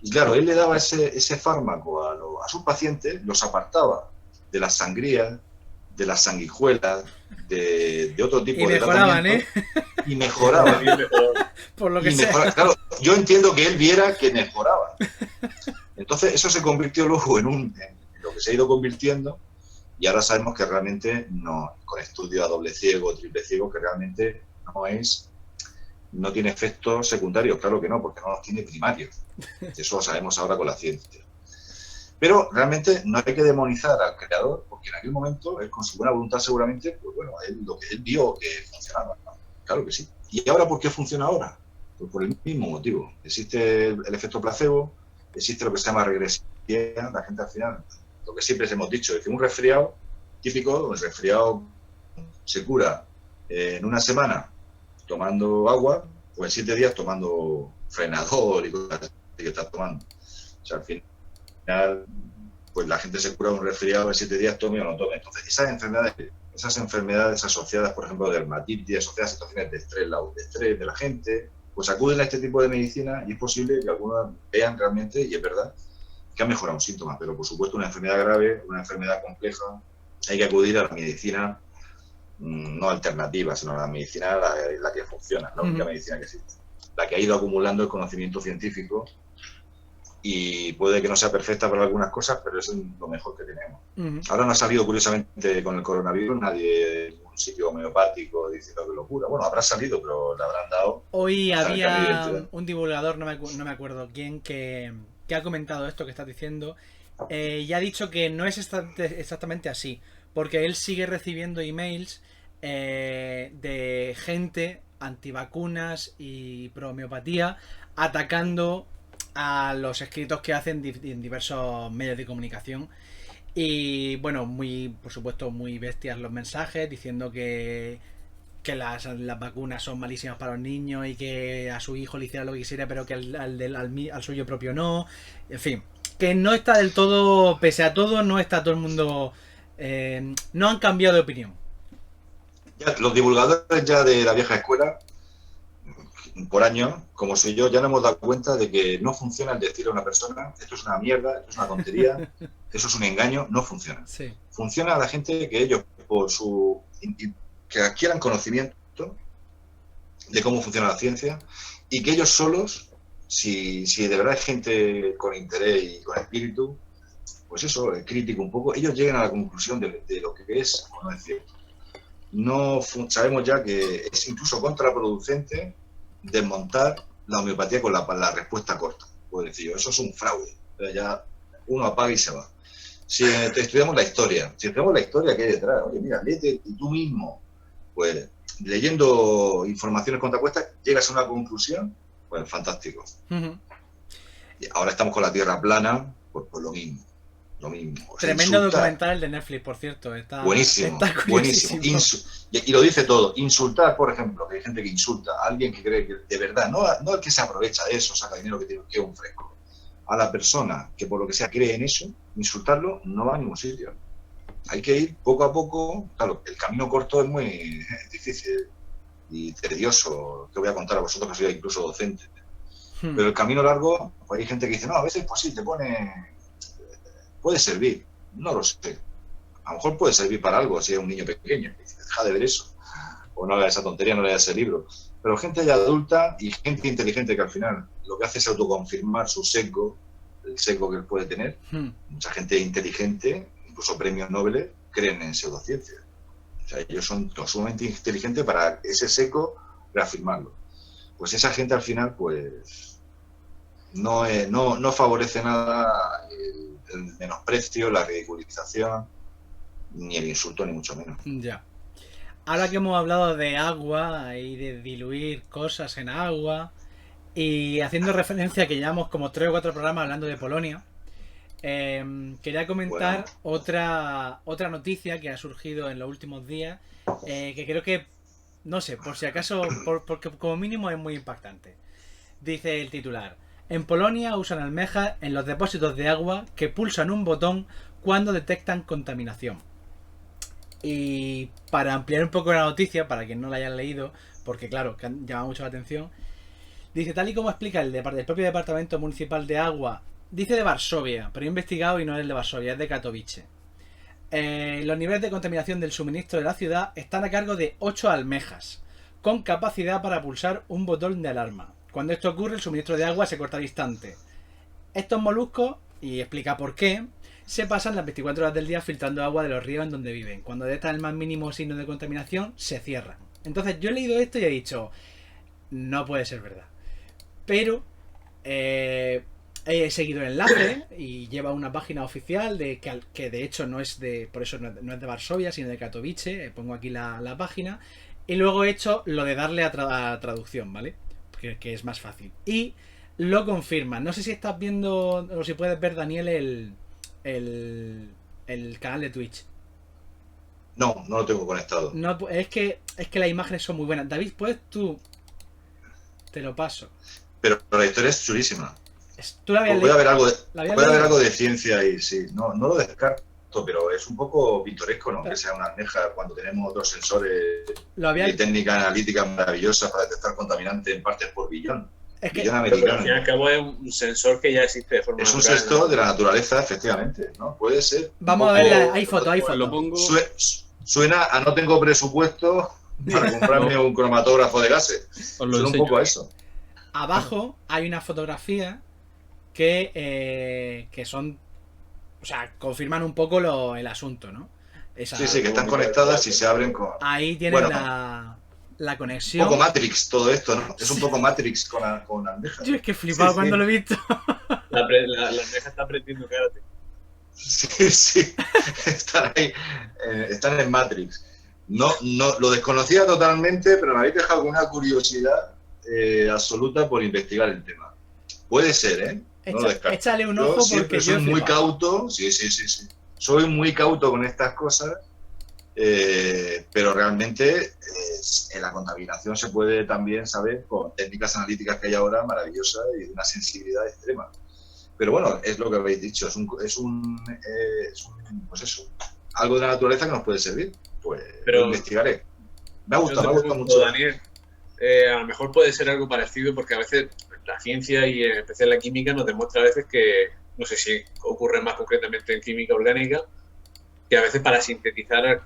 Y claro, él le daba ese fármaco a sus pacientes, los apartaba de las sangrías, de las sanguijuelas, de otro tipo Y de mejoraban, tratamientos, y mejoraban. Por lo que Y sea. claro, yo entiendo que él viera que mejoraba. Entonces eso se convirtió luego en lo que se ha ido convirtiendo, y ahora sabemos que realmente no, con estudios a doble ciego, triple ciego, que realmente no tiene efectos secundarios, claro que no, porque no los tiene primarios. Eso lo sabemos ahora con la ciencia. Pero realmente no hay que demonizar al creador, porque en aquel momento, él con su buena voluntad seguramente, pues bueno, lo que él vio que funcionaba, ¿no? Claro que sí. ¿Y ahora por qué funciona ahora? Pues por el mismo motivo. Existe el efecto placebo, existe lo que se llama regresión. La gente al final, lo que siempre hemos dicho, es que un resfriado típico, el resfriado se cura en una semana tomando agua, o en 7 días tomando frenador y cosas así que estás tomando. O sea, al final, pues la gente se cura un resfriado en 7 días, tome o no tome. Entonces, esas enfermedades asociadas, por ejemplo, de dermatitis, asociadas a situaciones de estrés de la gente, pues acuden a este tipo de medicina y es posible que algunos vean realmente, y es verdad, que ha mejorado un síntoma, pero por supuesto una enfermedad grave, una enfermedad compleja, hay que acudir a la medicina no alternativa, sino a la medicina la que funciona, la única medicina que existe, la que ha ido acumulando el conocimiento científico, y puede que no sea perfecta para algunas cosas, pero eso es lo mejor que tenemos. Ahora no ha salido, curiosamente, con el coronavirus nadie en un sitio homeopático diciendo que lo cura. Bueno, habrá salido, pero le habrán dado... Hoy había un divulgador, no me acuerdo quién, que ha comentado esto que estás diciendo, y ha dicho que no es exactamente así, porque él sigue recibiendo emails de gente antivacunas y pro homeopatía atacando a los escritos que hacen en diversos medios de comunicación. Y bueno, por supuesto, muy bestias los mensajes diciendo que las vacunas son malísimas para los niños y que a su hijo le hiciera lo que quisiera, pero que al suyo propio no. En fin, que no está del todo, pese a todo, no está todo el mundo... no han cambiado de opinión. Ya, los divulgadores ya de la vieja escuela, por años, como soy yo, ya nos hemos dado cuenta de que no funciona el decirle a una persona, esto es una mierda, esto es una tontería, eso es un engaño, no funciona. Sí. Funciona a la gente que ellos, que adquieran conocimiento de cómo funciona la ciencia, y que ellos solos, si de verdad hay gente con interés y con espíritu, pues eso, crítico un poco, ellos lleguen a la conclusión de lo que es o no es cierto. Sabemos ya que es incluso contraproducente desmontar la homeopatía con la respuesta corta. Pues decir, eso es un fraude. Ya uno apaga y se va. Si estudiamos la historia, que hay detrás, oye, mira, léete tú mismo, pues leyendo informaciones contrapuestas, llegas a una conclusión, pues fantástico. Y ahora estamos con la Tierra plana, pues lo mismo. O sea, tremendo documental de Netflix, por cierto. Buenísimo. Y lo dice todo. Insultar, por ejemplo, que hay gente que insulta a alguien que cree que de verdad, no el que se aprovecha de eso, saca dinero que es un fresco. A la persona que por lo que sea cree en eso, insultarlo no va a ningún sitio. Hay que ir poco a poco. Claro, el camino corto es muy difícil y tedioso, que voy a contar a vosotros que sois incluso docentes. Pero el camino largo, pues hay gente que dice, no, a veces pues sí, puede servir, no lo sé. A lo mejor puede servir para algo si es un niño pequeño. Deja de ver eso. O no haga esa tontería, no lea ese libro. Pero gente ya adulta y gente inteligente que al final lo que hace es autoconfirmar su sesgo, el sesgo que él puede tener. Mucha gente inteligente, incluso premios Nobel, creen en pseudociencias. O sea, ellos son sumamente inteligentes para ese sesgo reafirmarlo. Pues esa gente al final, pues no favorece nada el menosprecio, la ridiculización, ni el insulto, ni mucho menos. Ya. Ahora que hemos hablado de agua y de diluir cosas en agua, y haciendo referencia a que llevamos como 3 o 4 programas hablando de Polonia, quería comentar Bueno. otra noticia que ha surgido en los últimos días, que creo que, no sé, por si acaso, porque como mínimo es muy impactante. Dice el titular: en Polonia usan almejas en los depósitos de agua que pulsan un botón cuando detectan contaminación. Y para ampliar un poco la noticia, para quien no la haya leído, porque claro, que llama mucho la atención, dice, tal y como explica el propio Departamento Municipal de Agua, dice de Varsovia, pero he investigado y no es de Varsovia, es de Katowice. Los niveles de contaminación del suministro de la ciudad están a cargo de 8 almejas, con capacidad para pulsar un botón de alarma. Cuando esto ocurre, el suministro de agua se corta al instante. Estos moluscos, y explica por qué, se pasan las 24 horas del día filtrando agua de los ríos en donde viven. Cuando detectan el más mínimo signo de contaminación, se cierran. Entonces yo he leído esto y he dicho, no puede ser verdad. Pero he seguido el enlace y lleva una página oficial de que de hecho no es de, por eso no es de Varsovia, sino de Katowice. Pongo aquí la página. Y luego he hecho lo de darle a traducción, ¿vale? Que es más fácil. Y lo confirma. No sé si estás viendo o si puedes ver, Daniel, el canal de Twitch. No lo tengo conectado. No, es que las imágenes son muy buenas. David, ¿puedes tú? Te lo paso. Pero la historia es chulísima. ¿Tú la habías Puede haber algo leído? algo de ciencia ahí, sí. No lo descarto, pero es un poco pintoresco, ¿no? Que sea una almeja cuando tenemos otros sensores y técnicas analíticas maravillosas para detectar contaminantes en partes por billón. Es que, billón Pero al americano. fin y al cabo es un sensor que ya existe de forma Es un natural, sensor ¿no? de la naturaleza, efectivamente, ¿no? Puede ser. Vamos a ver, hay fotos. Lo pongo. Suena a no tengo presupuesto para comprarme un cromatógrafo de gases. Os lo Suena un enseño. poco a eso. Abajo hay una fotografía que son, o sea, confirman un poco el asunto, ¿no? Sí, que están conectadas y se abren con... Ahí tienen Bueno, la un conexión. poco Matrix todo esto, ¿no? Es un poco Matrix con almejas. Yo es que he flipado cuando lo he visto. La almeja está aprendiendo karate. Sí. Están ahí, están en Matrix. No, lo desconocía totalmente, pero me habéis dejado con una curiosidad absoluta por investigar el tema. Puede ser, ¿eh? No lo descarto. Échale un Yo ojo siempre porque yo soy he muy flipado. cauto, sí. Soy muy cauto con estas cosas, pero realmente en la contaminación se puede también saber con técnicas analíticas que hay ahora maravillosas y de una sensibilidad extrema. Pero bueno, es lo que habéis dicho, es pues eso, algo de la naturaleza que nos puede servir. Pues Pero lo investigaré. Me ha Yo te gustado pregunto, mucho. Daniel, a lo mejor puede ser algo parecido porque a veces la ciencia y en especial la química nos demuestra a veces que, no sé si ocurre más concretamente en química orgánica, que a veces para sintetizar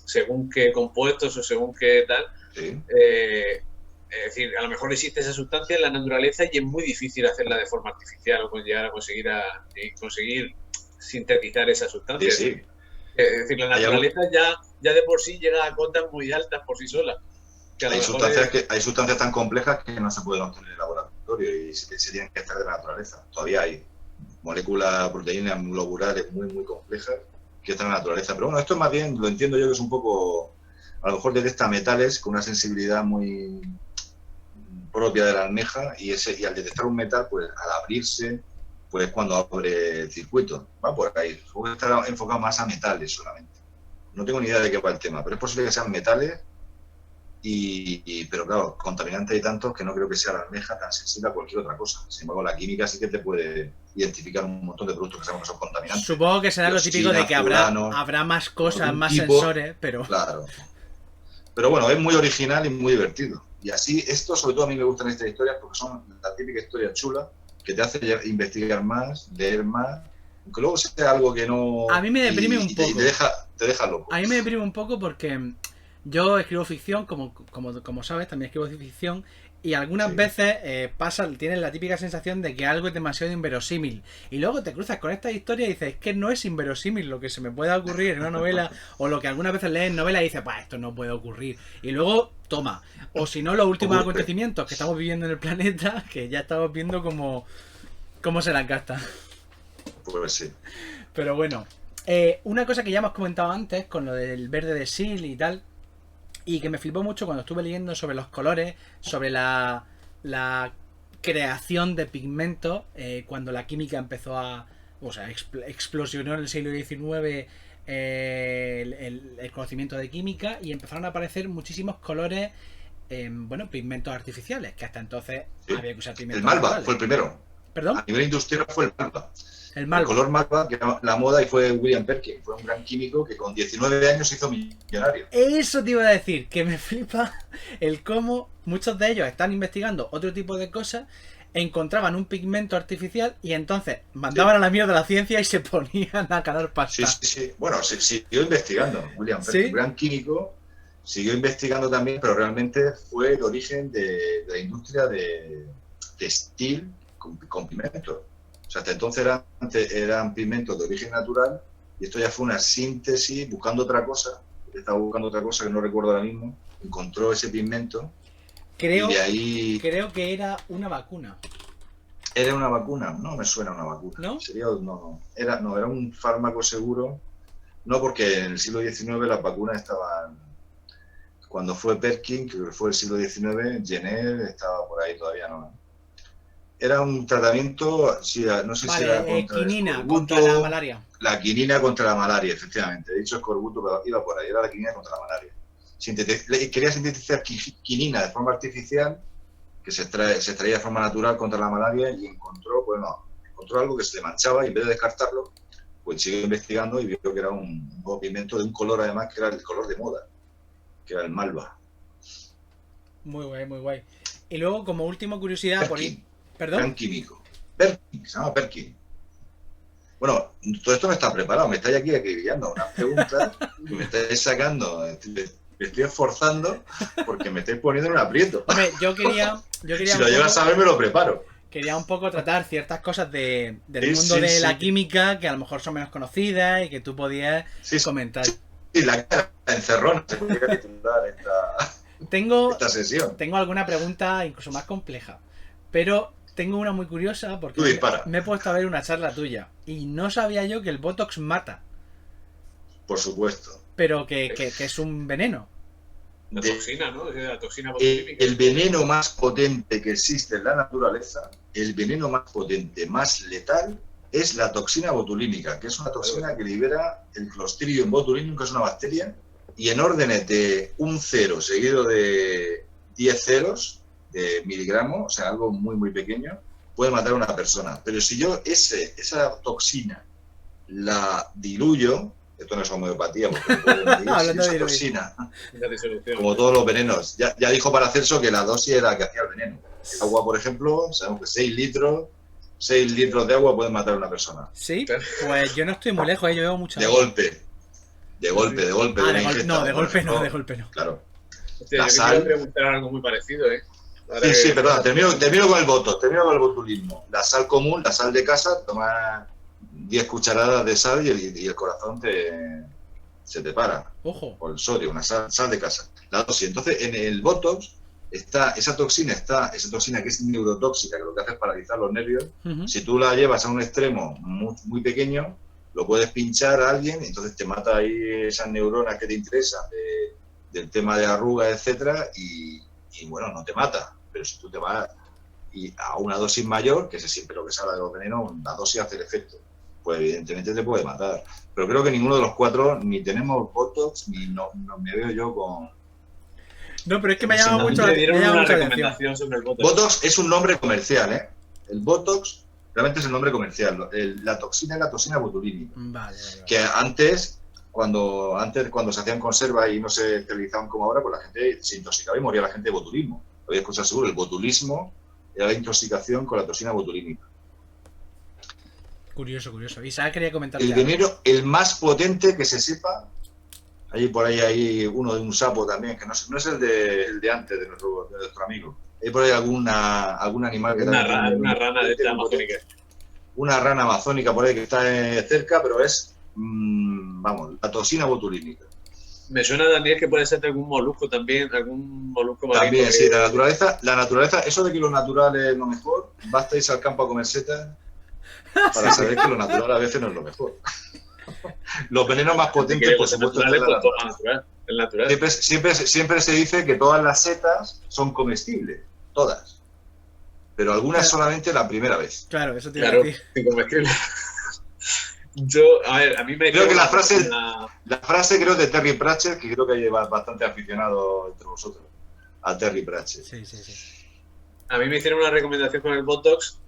según qué compuestos o según qué tal, Sí. es decir, a lo mejor existe esa sustancia en la naturaleza y es muy difícil hacerla de forma artificial o llegar a conseguir sintetizar esa sustancia. Sí. Es decir, la naturaleza ya de por sí llega a cotas muy altas por sí sola. Hay sustancias tan complejas que no se pueden obtener en el laboratorio y se tienen que estar de la naturaleza. Todavía hay moléculas, proteínas globulares muy, muy complejas que están en la naturaleza. Pero bueno, esto más bien lo entiendo yo que es un poco, a lo mejor detecta metales con una sensibilidad muy propia de la almeja y al detectar un metal, pues al abrirse, pues cuando abre el circuito. Va por ahí. Puede estar enfocado más a metales solamente. No tengo ni idea de qué va el tema, pero es posible que sean metales. Pero claro, contaminantes hay tantos que no creo que sea la almeja tan sensible a cualquier otra cosa. Sin embargo, la química sí que te puede identificar un montón de productos que sabemos que son contaminantes. Supongo que será lo típico de que habrá más cosas, más sensores, pero... Claro. Pero bueno, es muy original y muy divertido. Y así, esto sobre todo a mí me gustan estas historias porque son la típica historia chula que te hace investigar más, leer más, aunque luego sea algo que no... A mí me deprime un poco. Te deja loco. A mí me deprime un poco porque yo escribo ficción, como sabes, también escribo ficción, y algunas veces tienes la típica sensación de que algo es demasiado inverosímil. Y luego te cruzas con esta historia y dices, es que no es inverosímil lo que se me pueda ocurrir en una novela, o lo que algunas veces lees en novela y dices, pues esto no puede ocurrir. Y luego, toma. O si no, los últimos acontecimientos que estamos viviendo en el planeta, que ya estamos viendo cómo se las gasta. Pues sí. Pero bueno, una cosa que ya hemos comentado antes con lo del verde de Seal y tal, y que me flipó mucho cuando estuve leyendo sobre los colores, sobre la creación de pigmentos, cuando la química empezó a o sea, explosionó en el siglo XIX el conocimiento de química y empezaron a aparecer muchísimos colores, bueno, pigmentos artificiales, que hasta entonces Sí. había que usar pigmentos El Malva naturales. fue el primero. ¿Perdón? A nivel industrial fue el Malva. El El Malva. color Malva, que era la moda, y fue William Perkin. Fue un gran químico que con 19 años se hizo millonario. Eso te iba a decir, que me flipa el cómo muchos de ellos están investigando otro tipo de cosas, encontraban un pigmento artificial y entonces mandaban a la mierda la ciencia y se ponían a ganar pasta. Sí. Bueno, siguió investigando. William Perkin, ¿Sí? un gran químico, siguió investigando también, pero realmente fue el origen de la industria de textil con pigmentos. O sea, hasta entonces eran pigmentos de origen natural y esto ya fue una síntesis buscando otra cosa. Estaba buscando otra cosa que no recuerdo ahora mismo. Encontró ese pigmento Creo, y de ahí creo que era una vacuna. era una vacuna. No me suena una vacuna. ¿No? Era un fármaco seguro. No, porque en el siglo XIX las vacunas estaban. Cuando fue Perkin, que fue el siglo XIX, Jenner estaba por ahí todavía, ¿no? Era un tratamiento, sí, no sé si era Vale, contra el quinina escorbuto, contra la malaria. la quinina contra la malaria, efectivamente. He dicho escorbuto, pero iba por ahí, era la quinina contra la malaria. Quería sintetizar quinina de forma artificial, que se extraía de forma natural contra la malaria, y encontró algo que se le manchaba, y en vez de descartarlo, pues siguió investigando y vio que era un nuevo pigmento de un color, además, que era el color de moda, que era el malva. Muy guay, muy guay. Y luego, como última curiosidad, por Perkin, ahí. ¿Perdón? gran químico. Perkin, se llama Perkin. Bueno, todo esto no está preparado, me estáis aquí acribillando unas preguntas que me estáis sacando, me estoy esforzando porque me estáis poniendo en un aprieto. Hombre, yo quería Si un lo llegas a poco, ver, me lo preparo. quería un poco tratar ciertas cosas del Sí, mundo sí, de sí. la química que a lo mejor son menos conocidas y que tú podías Sí, sí, comentar. sí, la cara encerrona se podría titular Tengo esta sesión. alguna pregunta incluso más compleja, pero tengo una muy curiosa porque Tú dispara. me he puesto a ver una charla tuya y no sabía yo que el Botox mata, Por supuesto. pero que es un veneno. La De- toxina, ¿no? La toxina botulínica. El veneno más potente que existe en la naturaleza, el veneno más potente, más letal, es la toxina botulínica, que es una toxina que libera el Clostridium botulinum, que es una bacteria, y en órdenes de un 0 seguido de 10 ceros de miligramos, o sea, algo muy, muy pequeño, puede matar a una persona. Pero si yo esa toxina la diluyo, esto no es homeopatía, porque no puedo medir, si Hablando de esa diluir. toxina, La disolución. como todos los venenos. Ya dijo Paracelso que la dosis era la que hacía el veneno. El agua, por ejemplo, sabemos que 6 litros de agua pueden matar a una persona. ¿Sí? Claro. Pues yo no estoy muy lejos, yo veo mucha De agua. golpe. De golpe. Ah, una de golpe ingesta, no, de por golpe no, ejemplo. de golpe no. Claro. Hostia, La yo sal. quería preguntar algo muy parecido, ¿eh? Ahora Sí, que- sí, perdona, termino con el botox, termino con el botulismo. La sal común, la sal de casa, toma 10 cucharadas de sal y el corazón se te para. Ojo. Por el sodio, una sal de casa. La dosis. Entonces, en el botox esa toxina que es neurotóxica, que lo que hace es paralizar los nervios. Ujú. Si tú la llevas a un extremo muy, muy pequeño, lo puedes pinchar a alguien, entonces te mata ahí esas neuronas que te interesan del tema de arrugas, etcétera, y bueno, no te mata. Pero si tú te vas y a una dosis mayor, que es siempre lo que se habla de los venenos, la dosis hace el efecto. Pues evidentemente te puede matar. Pero creo que ninguno de los cuatro ni tenemos botox, ni no me veo yo con... No, pero es que me No sé, llama no, mucho, me me dieron llama una mucho la atención. recomendación sobre el botox. Botox es un nombre comercial, ¿eh? El botox realmente es el nombre comercial. La toxina es la toxina botulínica. Vale, vale. Que antes, cuando se hacían conservas y no se esterilizaban como ahora, pues la gente se intoxicaba y moría la gente de botulismo. Lo habéis escuchado seguro, el botulismo era la intoxicación con la toxina botulínica. Curioso, curioso. Isaac quería comentar El veneno, el más potente que se sepa, por ahí hay uno de un sapo también, que no es el de antes, de nuestro amigo. Hay por ahí algún animal que Una también tiene rana, una rana de esta tiene amazónica. una rana amazónica por ahí que está cerca, pero es, vamos, la toxina botulínica. Me suena también que puede ser de algún molusco también, algún molusco marino. También, que- sí, la naturaleza, eso de que lo natural es lo mejor, basta irse al campo a comer setas para saber que lo natural a veces no es lo mejor. Los venenos más potentes, que por los supuesto, naturales, están en la pues, toma natural. El natural. Siempre se dice que todas las setas son comestibles, todas. Pero algunas Claro. solamente la primera vez. Claro, eso te iba Claro, a decir. incomestible. A ver, a mí me Creo que la una- frase creo de Terry Pratchett, que creo que hay bastante aficionado entre vosotros a Terry Pratchett. Sí, sí, sí. A mí me hicieron una recomendación con el Botox,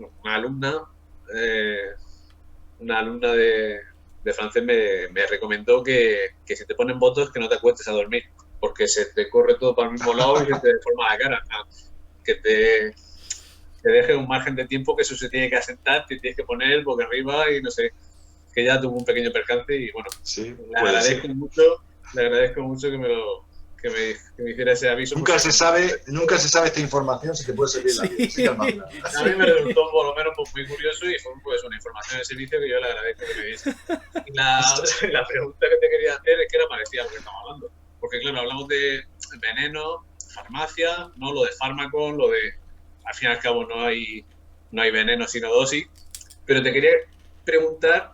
eh, una alumna de francés me recomendó que si te ponen Botox que no te acuestes a dormir, porque se te corre todo para el mismo lado y se te deforma la cara. Que te deje un margen de tiempo que eso se tiene que asentar, te tienes que poner boca arriba y no sé, que ya tuvo un pequeño percance y bueno, Sí, le puede agradezco ser. mucho, que me hiciera ese aviso. Nunca se sabe esta información si te puede servir en la Sí. vida. Sí, calmadla. A mí me resultó por lo menos pues, muy curioso y fue pues, una información de servicio que yo le agradezco que me diese. Y la pregunta que te quería hacer es que era parecida a lo que estamos hablando. Porque claro, hablamos de veneno, farmacia, no lo de fármacos, lo de al fin y al cabo no hay veneno sino dosis. Pero te quería preguntar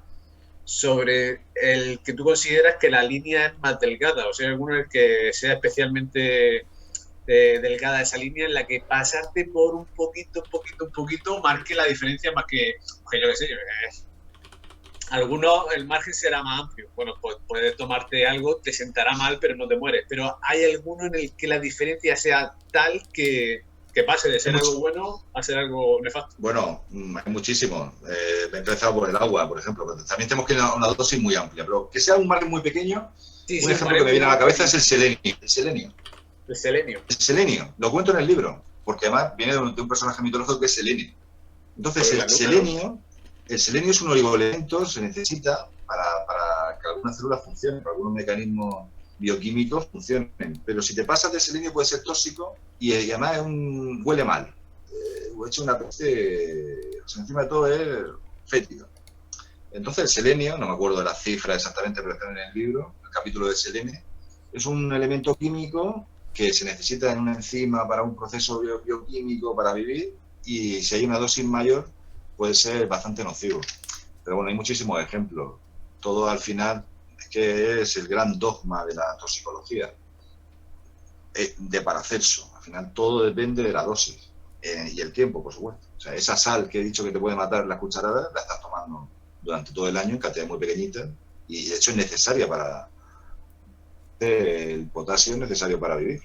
sobre el que tú consideras que la línea es más delgada, o sea, alguno en el que sea especialmente delgada esa línea en la que pasarte por un poquito marque la diferencia más que yo qué sé, algunos el margen será más amplio. Bueno, pues puedes tomarte algo, te sentará mal, pero no te mueres. Pero hay alguno en el que la diferencia sea tal que pase de ser algo bueno a ser algo nefasto. Bueno, hay muchísimos. Me he empezado por el agua, por ejemplo. Pero también tenemos que ir a una dosis muy amplia. Pero que sea un margen muy pequeño, Sí, un ejemplo que me viene a la cabeza es el selenio. El selenio. El selenio, lo cuento en el libro, porque además viene de un personaje mitológico que es Selenio. Entonces, el selenio es un oligoelemento, se necesita para que algunas células funcionen, para algunos mecanismos bioquímicos funcionen. Pero si te pasas de selenio puede ser tóxico y además huele mal. Hecho una peste, encima de todo es fétido. Entonces el selenio, no me acuerdo de las cifras exactamente, pero están en el libro, el capítulo de selenio, es un elemento químico que se necesita en una enzima para un proceso bioquímico para vivir, y si hay una dosis mayor puede ser bastante nocivo. Pero bueno, hay muchísimos ejemplos. Todo al final es que es el gran dogma de la toxicología, de Paracelso. Al final todo depende de la dosis y el tiempo, por supuesto. O sea, esa sal que he dicho que te puede matar la cucharada, la estás tomando durante todo el año en cantidades muy pequeñitas, y de hecho es necesaria para... El potasio es necesario para vivir.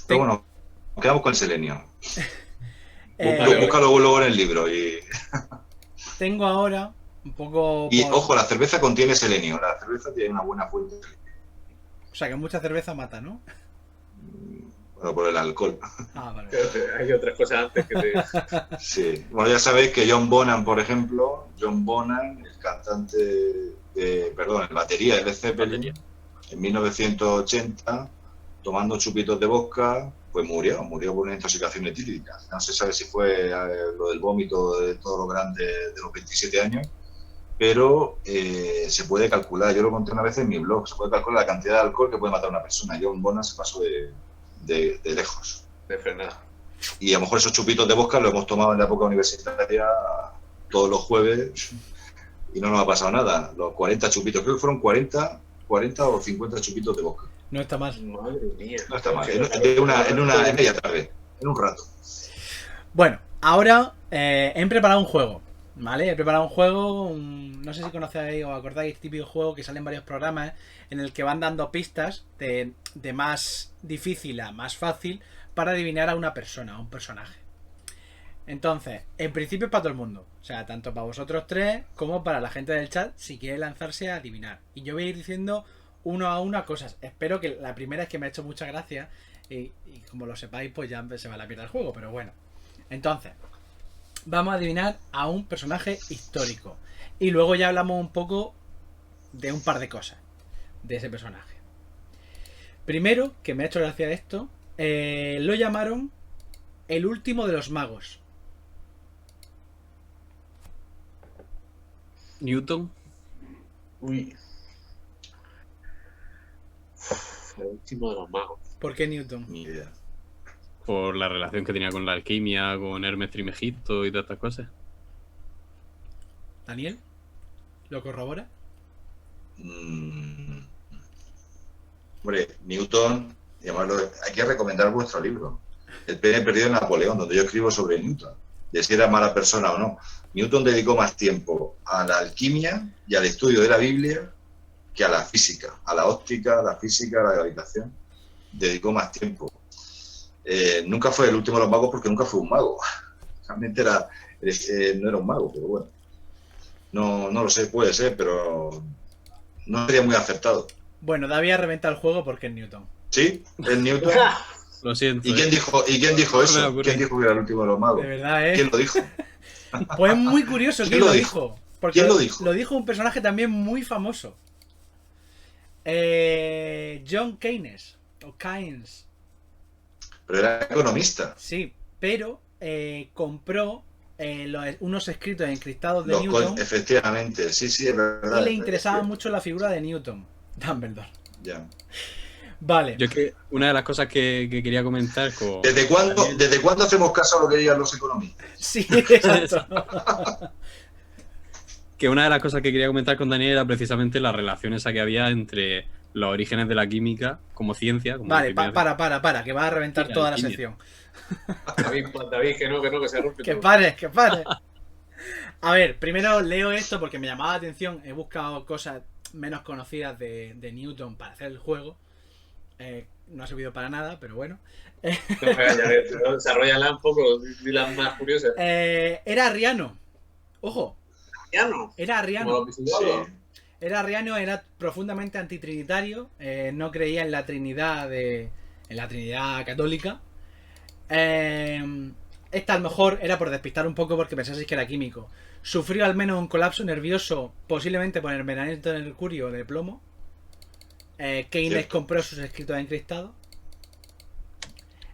Pero bueno, quedamos con el selenio. Búscalo luego en el libro. Tengo ahora un poco... Y ojo, la cerveza contiene selenio. La cerveza tiene una buena fuente de selenio. O sea, que mucha cerveza mata, ¿no? Bueno, por el alcohol. Ah, vale. Hay otras cosas antes que te... Sí. Bueno, ya sabéis que John Bonham, por ejemplo, el cantante el batería de Led Zeppelin, en 1980, tomando chupitos de vodka, pues murió por una intoxicación etílica. No se sabe si fue lo del vómito de todo lo grande de los 27 años, pero se puede calcular, yo lo conté una vez en mi blog, se puede calcular la cantidad de alcohol que puede matar a una persona. John Bonham se pasó de lejos. De frenar. Y a lo mejor esos chupitos de vodka los hemos tomado en la época universitaria todos los jueves y no nos ha pasado nada. Los 40 chupitos, creo que fueron 40 o 50 chupitos de vodka. No está mal. Madre mía. No está mal, en media tarde, en un rato. Bueno, ahora he preparado un juego, ¿vale? He preparado un juego, no sé si conocéis o acordáis, típico juego que sale en varios programas, en el que van dando pistas de más difícil a más fácil para adivinar a una persona, a un personaje. Entonces, en principio es para todo el mundo. O sea, tanto para vosotros tres como para la gente del chat si quiere lanzarse a adivinar. Y yo voy a ir diciendo uno a uno cosas. Espero que la primera es que me ha hecho mucha gracia y como lo sepáis, pues ya se va a la mierda el juego, pero bueno. Entonces, vamos a adivinar a un personaje histórico. Y luego ya hablamos un poco de un par de cosas de ese personaje. Primero, que me ha hecho gracia esto, lo llamaron el último de los magos. Newton. Uy. El último de los magos. ¿Por qué Newton? Ni idea. Por la relación que tenía con la alquimia, con Hermes Trismegisto y todas estas cosas. ¿Daniel? ¿Lo corrobora? Hombre, Newton, hay que recomendar vuestro libro, El pene perdido de Napoleón, donde yo escribo sobre Newton. de si era mala persona o no. Newton dedicó más tiempo a la alquimia y al estudio de la Biblia que a la física, a la óptica, a la física, a la gravitación. Dedicó más tiempo. Nunca fue el último de los magos porque nunca fue un mago. Realmente no era un mago, pero bueno. No lo sé, puede ser, pero no sería muy aceptado. Bueno, David ha reventado el juego porque es Newton. ¿Sí? ¿Es Newton? Lo siento. ¿Y quién dijo No me eso? ocurre. ¿Quién dijo que era el último de los magos? De verdad, ¿eh? ¿Quién lo dijo? Pues es muy curioso quién ¿Quién lo lo dijo. Porque ¿Quién lo dijo? Lo dijo un personaje también muy famoso. John Keynes. O Keynes. Pero era economista. Sí, pero compró unos escritos encriptados de Newton Efectivamente, sí, es verdad. y le interesaba mucho la figura de Newton. Dumbledore. Ya. Vale. Yo es que una de las cosas que quería comentar con... ¿Desde cuándo hacemos caso a lo que digan los economistas? Sí, exacto. Que una de las cosas que quería comentar con Daniel era precisamente la relación esa que había entre los orígenes de la química como ciencia. Como Vale, primera- para, que vas a reventar Mira, toda la alquimia. sección. David, que no, que se rompe Que todo. pares. A ver, primero leo esto porque me llamaba la atención. He buscado cosas menos conocidas de Newton para hacer el juego. No ha servido para nada, pero bueno. Desarrollala un poco, di las más curiosas. Era arriano. Ojo, Ya no. era Como arriano. los visigodos. Era arriano, era profundamente antitrinitario. No creía en la Trinidad en la Trinidad católica. Esta a lo mejor era por despistar un poco porque pensaseis que era químico. Sufrió al menos un colapso nervioso, posiblemente por envenenamiento de mercurio o de plomo. Keynes Cierto. compró sus escritos encriptados.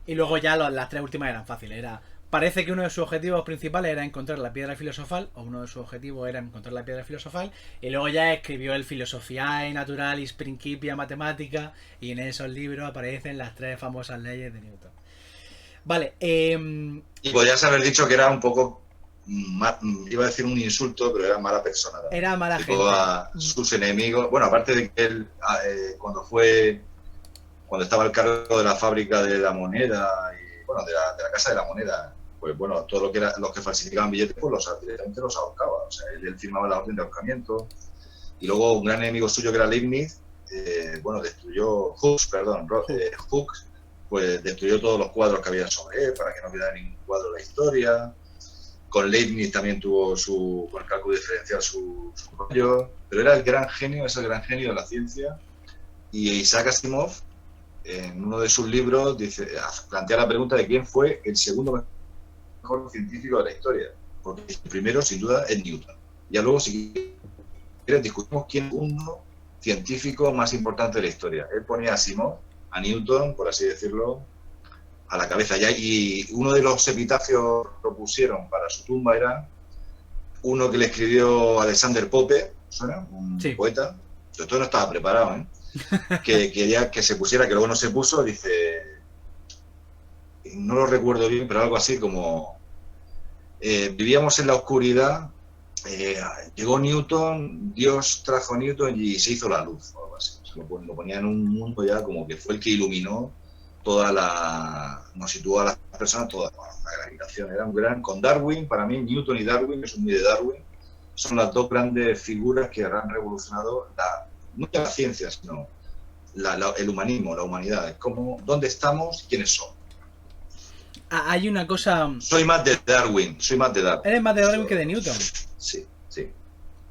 Y luego ya las tres últimas eran fáciles. Parece que uno de sus objetivos principales era encontrar la piedra filosofal, o uno de sus objetivos era encontrar la piedra filosofal, y luego ya escribió el Philosophiae Naturalis Principia Mathematica, y en esos libros aparecen las tres famosas leyes de Newton. Vale, Y podrías haber dicho que era un poco, iba a decir un insulto, pero era mala persona. era mala Tipo gente. a sus enemigos. Bueno, aparte de que él, cuando estaba al cargo de la fábrica de la moneda, y bueno, de la casa de la moneda, pues bueno, todo lo que era, los que falsificaban billetes, pues directamente los ahorcaba. O sea, él firmaba la orden de ahorcamiento. Y luego un gran enemigo suyo que era Leibniz, destruyó Hooks, pues destruyó todos los cuadros que había sobre él para que no quedara ningún cuadro de la historia. Con Leibniz también tuvo con el cálculo diferencial su rollo, pero era el gran genio de la ciencia. Y Isaac Asimov, en uno de sus libros, plantea la pregunta de quién fue el segundo mejor científico de la historia. Porque el primero, sin duda, es Newton. Ya luego, si quieres, discutimos quién es el segundo científico más importante de la historia. Él ponía a Asimov, a Newton, por así decirlo, a la cabeza. Y uno de los epitafios que propusieron para su tumba era uno que le escribió Alexander Pope, ¿suena? Un Sí. poeta. Esto no estaba preparado, ¿eh? Que quería que se pusiera, que luego no se puso, dice, no lo recuerdo bien, pero algo así como vivíamos en la oscuridad, llegó Newton, Dios trajo a Newton y se hizo la luz, o algo así. O sea, lo ponía en un mundo ya como que fue el que iluminó nos situó a las personas toda la gravitación. Era un gran, con Darwin, para mí Newton y Darwin, que son muy de Darwin, son las dos grandes figuras que han revolucionado no ya la ciencia, sino el humanismo, la humanidad. Es como dónde estamos y quiénes somos. Hay una cosa. Soy más de Darwin. Eres más de Darwin que de Newton. Sí.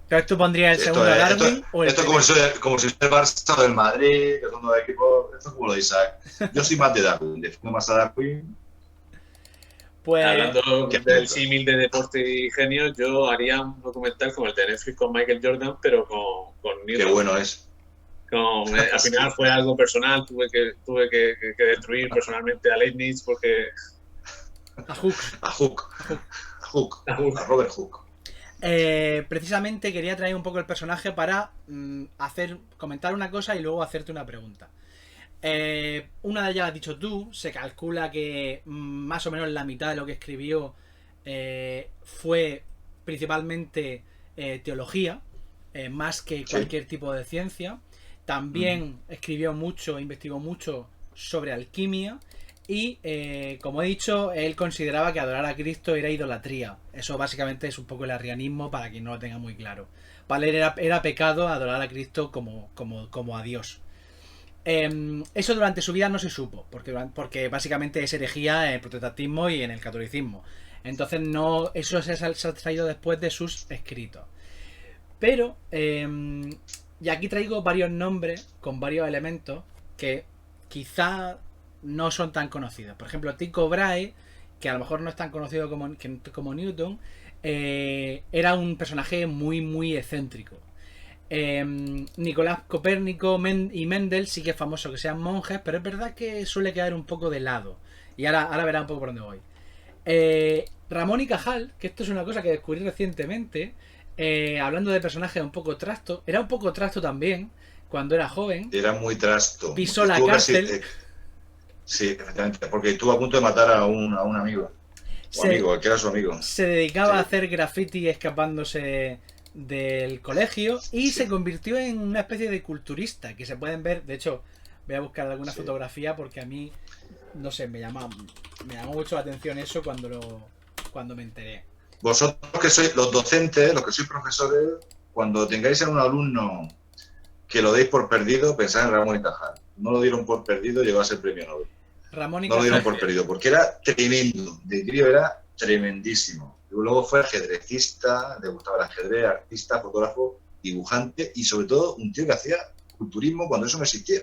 Pero tú pondrías el Esto segundo es- Darwin o el Esto es primero? como si el Barça o el Madrid, que son dos equipos, esto es como lo de Isaac. Yo soy más de Darwin, defiendo más a Darwin. Pues. Hablando Qué del bonito. símil de deporte y genios, yo haría un documental como el de Netflix con Michael Jordan, pero con Qué Newton. bueno es. Al final fue algo personal, tuve que destruir personalmente a Leibniz porque A Hooks. A Robert Hooke. Precisamente quería traer un poco el personaje para comentar una cosa y luego hacerte una pregunta. Una de ellas has dicho tú. Se calcula que más o menos la mitad de lo que escribió fue principalmente teología, más que cualquier tipo de ciencia. También escribió mucho, investigó mucho sobre alquimia Y, como he dicho, él consideraba que adorar a Cristo era idolatría. Eso básicamente es un poco el arrianismo, para quien no lo tenga muy claro. Para él era pecado adorar a Cristo como a Dios. Eso durante su vida no se supo, porque básicamente es herejía en el protestantismo y en el catolicismo. Entonces no, eso se ha traído después de sus escritos. Pero, y aquí traigo varios nombres con varios elementos que quizá no son tan conocidos. Por ejemplo, Tycho Brahe, que a lo mejor no es tan conocido como Newton, era un personaje muy, muy excéntrico. Nicolás Copérnico y Mendel sí que es famoso que sean monjes, pero es verdad que suele quedar un poco de lado. Y ahora verá un poco por dónde voy. Ramón y Cajal, que esto es una cosa que descubrí recientemente, hablando de personajes un poco trasto, era un poco trasto también cuando era joven. Era muy trasto. Pisó la cárcel. Sí, efectivamente, porque estuvo a punto de matar a un amigo. El que era su amigo. Se dedicaba a hacer graffiti escapándose del colegio y se convirtió en una especie de culturista, que se pueden ver. De hecho, voy a buscar alguna fotografía porque a mí, no sé, me llamó mucho la atención eso cuando me enteré. Vosotros que sois los docentes, los que sois profesores, cuando tengáis a un alumno que lo deis por perdido, pensad en Ramón y Cajal. No lo dieron por perdido, llegó a ser premio Nobel. Ramón y no lo dieron por perdido, porque era tremendo. De crío era tremendísimo. Y luego fue ajedrecista, le gustaba el ajedrez, artista, fotógrafo, dibujante y sobre todo un tío que hacía culturismo cuando eso no existía.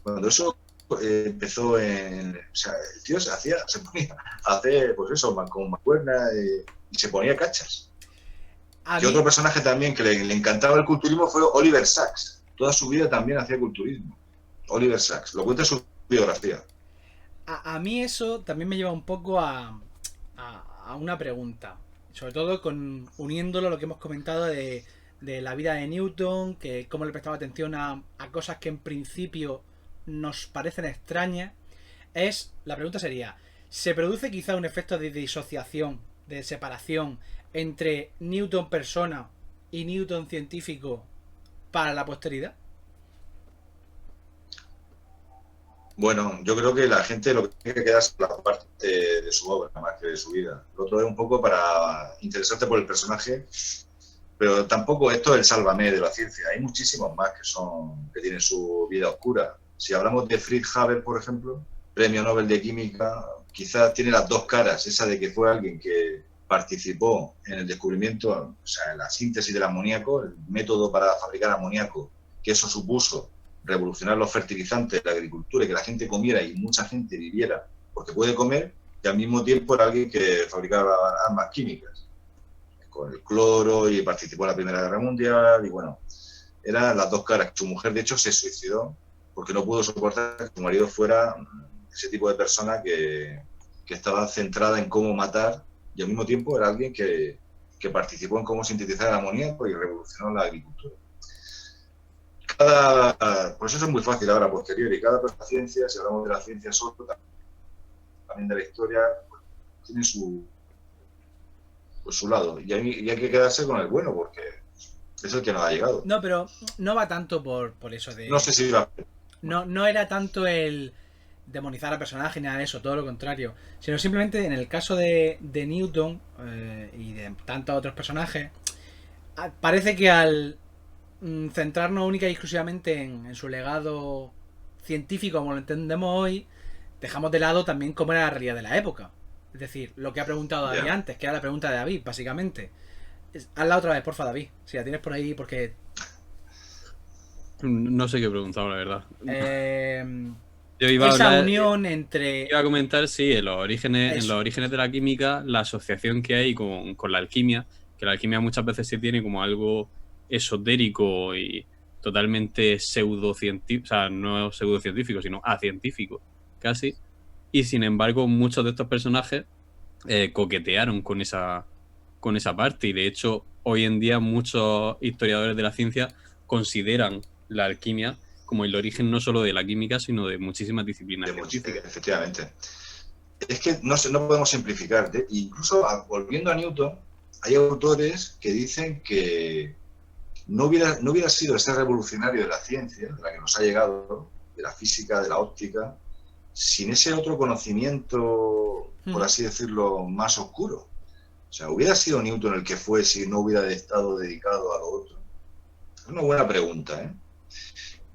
Cuando eso empezó en... O sea, el tío se ponía a hacer, pues eso, con mancuerna y se ponía cachas. Y otro personaje también que le encantaba el culturismo fue Oliver Sacks. Toda su vida también hacía culturismo. Oliver Sacks. Lo cuenta en su biografía. A mí eso también me lleva un poco a una pregunta. Sobre todo uniéndolo a lo que hemos comentado de la vida de Newton, que cómo le prestaba atención a cosas que en principio nos parecen extrañas. La pregunta sería, ¿se produce quizá un efecto de disociación, de separación entre Newton persona y Newton científico para la posteridad? Bueno, yo creo que la gente lo que tiene que quedarse con la parte de su obra más que de su vida. Lo otro es un poco para interesarte por el personaje, pero tampoco esto es el sálvame de la ciencia. Hay muchísimos más que tienen su vida oscura. Si hablamos de Fritz Haber, por ejemplo, premio Nobel de Química, quizás tiene las dos caras, esa de que fue alguien que participó en el descubrimiento, o sea, en la síntesis del amoníaco, el método para fabricar amoníaco, que eso supuso revolucionar los fertilizantes de la agricultura y que la gente comiera y mucha gente viviera porque puede comer, y al mismo tiempo era alguien que fabricaba armas químicas con el cloro y participó en la Primera Guerra Mundial y bueno, eran las dos caras. Su mujer de hecho se suicidó porque no pudo soportar que su marido fuera ese tipo de persona que estaba centrada en cómo matar y al mismo tiempo era alguien que participó en cómo sintetizar el amoníaco y revolucionó la agricultura. Pues eso es muy fácil ahora, posterior, y cada ciencia, si hablamos de la ciencia solo, también de la historia, pues, tiene su lado. Y hay que quedarse con el bueno, porque es el que nos ha llegado. No, pero no va tanto por eso de... No sé si va... No era tanto el demonizar al personaje ni nada de eso, todo lo contrario. Sino simplemente en el caso de Newton y de tantos otros personajes, parece que al centrarnos única y exclusivamente en su legado científico como lo entendemos hoy, dejamos de lado también cómo era la realidad de la época. Es decir, lo que ha preguntado David antes, que era la pregunta de David, básicamente. Hazla otra vez, porfa, David. Si la tienes por ahí, porque... No sé qué he preguntado, la verdad. Yo iba a hablar, unión entre... Iba a comentar, sí, en los orígenes de la química, la asociación que hay con la alquimia, que la alquimia muchas veces se tiene como algo esotérico y totalmente pseudocientífico, o sea, no pseudocientífico, sino acientífico, casi. Y sin embargo, muchos de estos personajes coquetearon con esa parte. Y de hecho, hoy en día muchos historiadores de la ciencia consideran la alquimia como el origen no solo de la química, sino de muchísimas disciplinas científicas. Efectivamente. Es que no podemos simplificar. Incluso volviendo a Newton, hay autores que dicen que no hubiera sido ese revolucionario de la ciencia, de la que nos ha llegado, de la física, de la óptica, sin ese otro conocimiento, por así decirlo, más oscuro. O sea, ¿hubiera sido Newton el que fue si no hubiera estado dedicado a lo otro? Es una buena pregunta, ¿eh?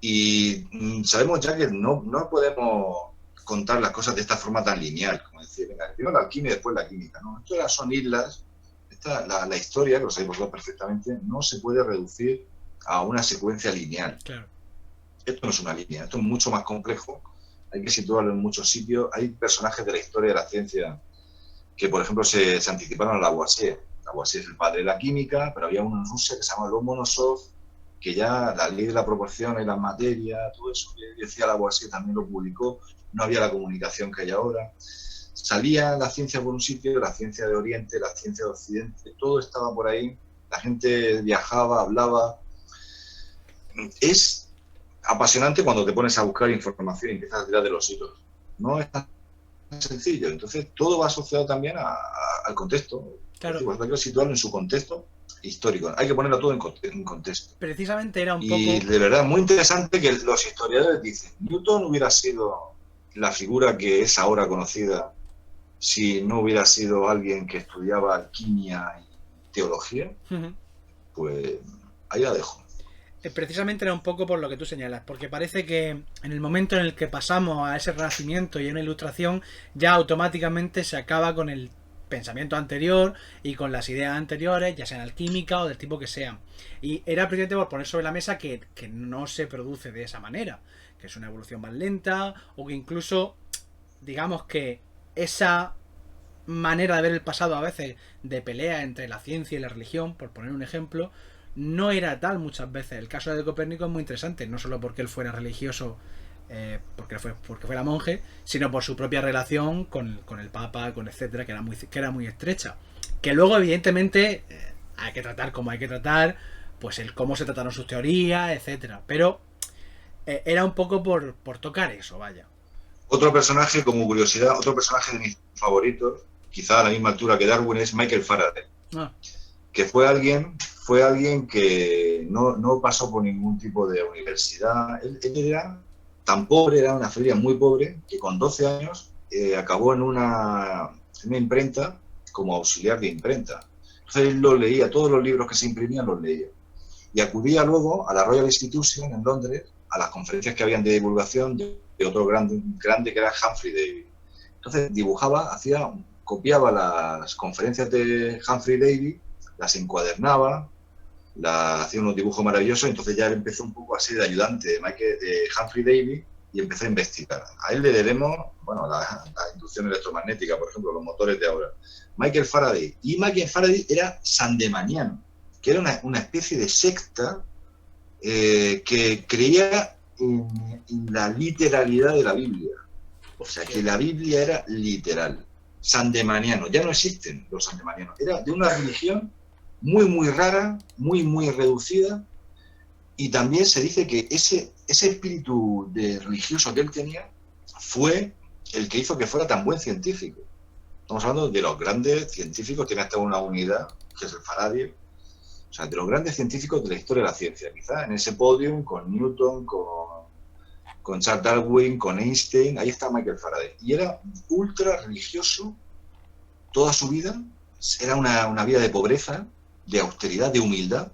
Y sabemos ya que no podemos contar las cosas de esta forma tan lineal, como decir, venga, primero la alquimia y después la química, ¿no? Esto son islas. La historia, que lo sabéis vosotros perfectamente, no se puede reducir a una secuencia lineal. Claro. Esto no es una línea, esto es mucho más complejo, hay que situarlo en muchos sitios. Hay personajes de la historia de la ciencia que, por ejemplo, se anticiparon a Lavoisier. Lavoisier es el padre de la química, pero había uno en Rusia que se llama Lomonosov, que ya la ley de la proporción y la materia, todo eso que decía Lavoisier también lo publicó. No había la comunicación que hay ahora. Salía la ciencia por un sitio, la ciencia de Oriente, la ciencia de Occidente, todo estaba por ahí, la gente viajaba, hablaba. Es apasionante cuando te pones a buscar información y empiezas a tirar de los hilos. No es tan sencillo, entonces todo va asociado también al contexto. Claro. Hay que situarlo en su contexto histórico, hay que ponerlo todo en contexto. Precisamente era un poco... Y de verdad, muy interesante que los historiadores dicen, Newton hubiera sido la figura que es ahora conocida si no hubiera sido alguien que estudiaba alquimia y teología. Pues ahí la dejo. Precisamente era un poco por lo que tú señalas, porque parece que en el momento en el que pasamos a ese renacimiento y a una ilustración, ya automáticamente se acaba con el pensamiento anterior y con las ideas anteriores, ya sean alquímicas o del tipo que sean. Y era precisamente por poner sobre la mesa que no se produce de esa manera, que es una evolución más lenta, o que incluso, digamos que esa manera de ver el pasado a veces de pelea entre la ciencia y la religión, por poner un ejemplo, no era tal muchas veces. El caso de Copérnico es muy interesante, no solo porque él fuera religioso, porque fuera monje, sino por su propia relación con el Papa, con etcétera, que era muy estrecha. Que luego, evidentemente, hay que tratar como hay que tratar, pues el cómo se trataron sus teorías, etcétera. Pero era un poco por tocar eso, vaya. Otro personaje, como curiosidad, otro personaje de mis favoritos, quizá a la misma altura que Darwin, es Michael Faraday. Que fue alguien que no pasó por ningún tipo de universidad. Él era tan pobre, era una familia muy pobre, que con 12 años acabó en una imprenta como auxiliar de imprenta. Entonces él lo leía, todos los libros que se imprimían los leía. Y acudía luego a la Royal Institution en Londres, a las conferencias que habían de divulgación de otro grande que era Humphrey Davy. Entonces dibujaba, copiaba las conferencias de Humphrey Davy, las encuadernaba, hacía unos dibujos maravillosos. Entonces ya él empezó un poco a ser ayudante de Humphrey Davy y empezó a investigar. A él le debemos, bueno, la inducción electromagnética, por ejemplo, los motores de ahora. Michael Faraday. Y Michael Faraday era sandemaniano, que era una especie de secta que creía en la literalidad de la Biblia. O sea, que la Biblia era literal. Sandemaniano. Ya no existen los sandemanianos. Era de una religión muy, muy rara, muy, muy reducida. Y también se dice que ese espíritu religioso que él tenía fue el que hizo que fuera tan buen científico. Estamos hablando de los grandes científicos, tiene hasta una unidad, que es el Faraday. O sea, de los grandes científicos de la historia de la ciencia. Quizá en ese podio, con Newton, con Charles Darwin, con Einstein, ahí está Michael Faraday. Y era ultra religioso toda su vida. Era una vida de pobreza, de austeridad, de humildad.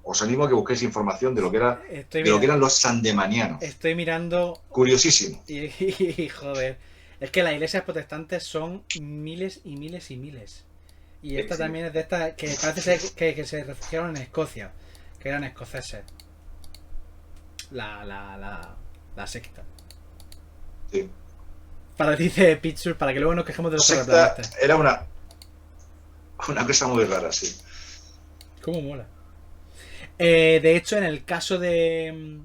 Os animo a que busquéis información de lo que eran los sandemanianos. Estoy mirando. Curiosísimo. Y joder. Es que las iglesias protestantes son miles y miles y miles. Y esta también es de estas que parece ser que se refugiaron en Escocia, que eran escoceses. La secta. Sí. Para dice Pitcher, para que luego nos quejemos de los secta era una cosa muy rara, sí. ¿Cómo mola? De hecho, en el caso de...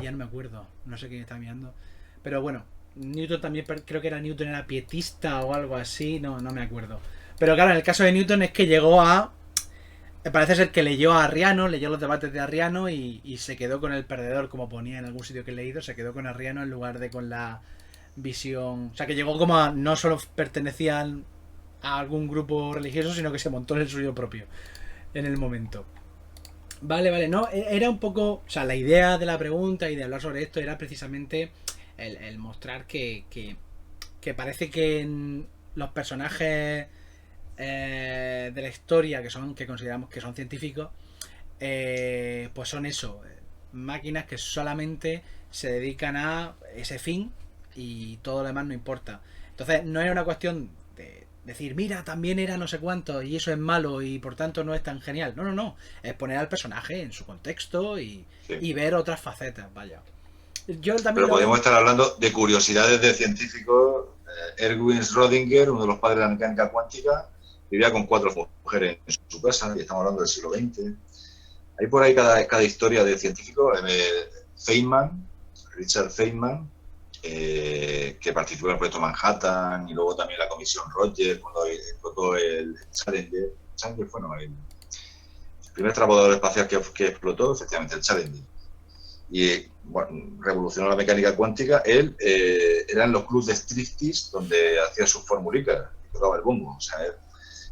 ya no me acuerdo. No sé quién está mirando. Pero bueno, Newton también, creo que Newton era pietista o algo así. No me acuerdo. Pero claro, en el caso de Newton es que llegó a... Parece ser que leyó a Arriano, leyó los debates de Arriano y se quedó con el perdedor, como ponía en algún sitio que he leído, se quedó con Arriano en lugar de con la visión... O sea, que llegó como a... No solo pertenecían a algún grupo religioso, sino que se montó en el suyo propio en el momento. Vale, no, era un poco, o sea, la idea de la pregunta y de hablar sobre esto era precisamente el mostrar que parece que los personajes de la historia que consideramos que son científicos, pues son eso, máquinas que solamente se dedican a ese fin y todo lo demás no importa. Entonces no era una cuestión de decir, mira, también era no sé cuánto y eso es malo y por tanto no es tan genial. No, es poner al personaje en su contexto Sí. y ver otras facetas, vaya. Yo también Pero lo podemos veo... estar hablando de curiosidades de científicos. Erwin Schrödinger, uno de los padres de la mecánica cuántica, vivía con 4 mujeres en su casa, y estamos hablando del siglo XX. Hay por ahí cada historia de científico. Feynman, Richard Feynman, que participó en el proyecto Manhattan, y luego también la comisión Roger, cuando explotó el Challenger. ¿Challenger fue? No, el primer transbordador espacial que explotó, efectivamente, el Challenger. Y bueno, revolucionó la mecánica cuántica. Él era en los clubs de striptease donde hacía sus formulicas y tocaba el bombo. O sea,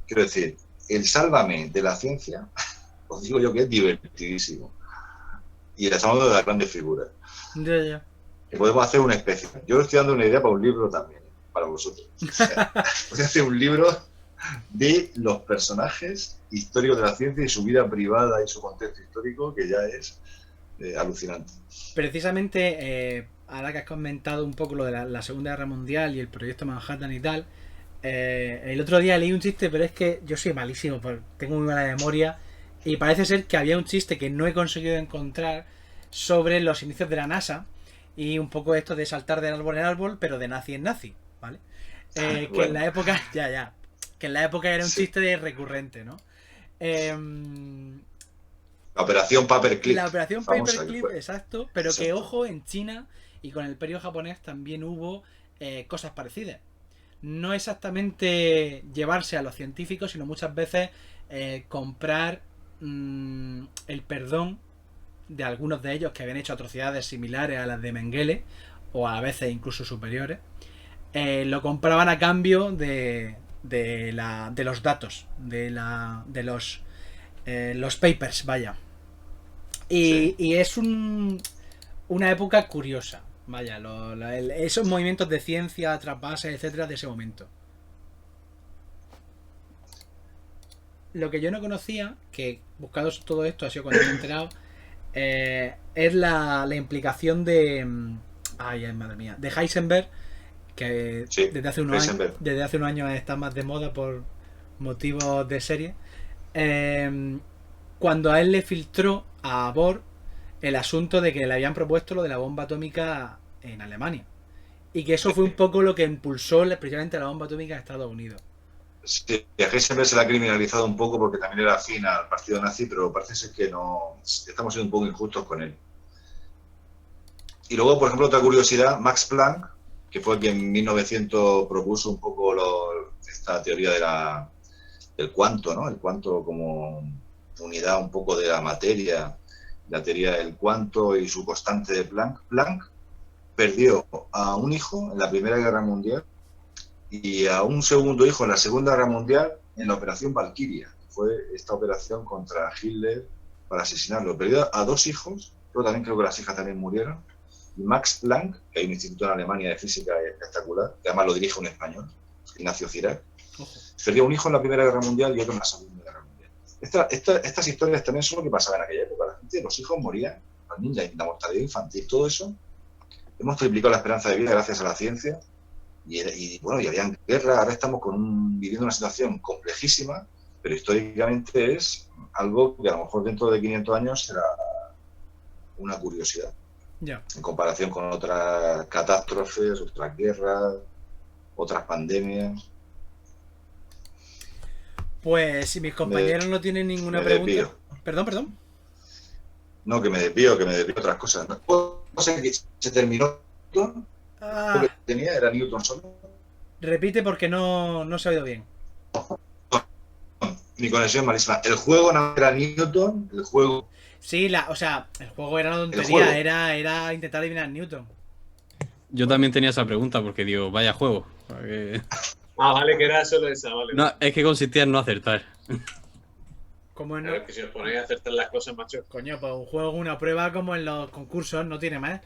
quiero decir, el sálvame de la ciencia, os digo yo que es divertidísimo. Y estamos hablando de las grandes figuras. Ya. Que podemos hacer una especie. Yo estoy dando una idea para un libro también, para vosotros. O sea, voy a hacer un libro de los personajes históricos de la ciencia y su vida privada y su contexto histórico, que ya es alucinante. Precisamente, ahora que has comentado un poco lo de la Segunda Guerra Mundial y el proyecto Manhattan y tal, el otro día leí un chiste, pero es que yo soy malísimo, tengo muy mala memoria, y parece ser que había un chiste que no he conseguido encontrar sobre los inicios de la NASA y un poco esto de saltar del árbol en árbol, pero de nazi en nazi, ¿vale? Bueno. Que en la época, que en la época era un Sí. chiste recurrente, ¿no? La operación Paperclip. La operación famosa Paperclip, que fue. exacto, pero que Exacto. ojo, en China y con el Imperio japonés también hubo cosas parecidas. No exactamente llevarse a los científicos, sino muchas veces comprar el perdón de algunos de ellos que habían hecho atrocidades similares a las de Mengele, o a veces incluso superiores. Lo compraban a cambio de los datos, de los papers, vaya. Sí. Y es una época curiosa, vaya, esos movimientos de ciencia, trasvases, etcétera, de ese momento. Lo que yo no conocía, que buscando todo esto ha sido cuando me he enterado, es la implicación de... Ay, madre mía. De Heisenberg, que Sí, desde hace unos Heisenberg. años está más de moda por motivos de serie. Cuando a él le filtró a Bohr el asunto de que le habían propuesto lo de la bomba atómica en Alemania. Y que eso fue un poco lo que impulsó precisamente la bomba atómica en Estados Unidos. Sí, a Heisenberg se la ha criminalizado un poco porque también era afín al partido nazi, pero parece ser que no. Estamos siendo un poco injustos con él. Y luego, por ejemplo, otra curiosidad, Max Planck, que fue quien en 1900 propuso un poco esta teoría del cuanto, ¿no? El cuanto como unidad un poco de la materia, la teoría del cuanto y su constante de Planck. Planck perdió a un hijo en la Primera Guerra Mundial y a un segundo hijo en la Segunda Guerra Mundial en la Operación Valkyria. Fue esta operación contra Hitler para asesinarlo. Perdió a 2 hijos, pero también creo que las hijas también murieron. Y Max Planck, que hay un instituto en Alemania de física espectacular, que además lo dirige un español, Ignacio Cirac, perdió un hijo en la Primera Guerra Mundial y otro en la Segunda Guerra Mundial. Estas historias también son lo que pasaba en aquella época. La gente, los hijos morían, los niños, la mortalidad infantil, todo eso. Hemos triplicado la esperanza de vida gracias a la ciencia. Y bueno, y habían guerra. Ahora estamos viviendo una situación complejísima, pero históricamente es algo que a lo mejor dentro de 500 años será una curiosidad. Ya. En comparación con otras catástrofes, otras guerras, otras pandemias. Pues si mis compañeros no tienen ninguna me pregunta. desvío. Perdón. No, que me desvío a otras cosas. No sé que se terminó. Lo que tenía era Newton solo. Repite porque no se ha oído bien. Mi conexión es malísima. El juego no era Newton, el juego. Sí, el juego era una tontería, era intentar adivinar a Newton. Yo también tenía esa pregunta porque digo, vaya juego. Ah, vale, que era solo esa, vale. No, es que consistía en no acertar. Como no. Claro, que si os ponéis a acertar las cosas, macho. Coño, pues un juego, una prueba como en los concursos, no tiene más.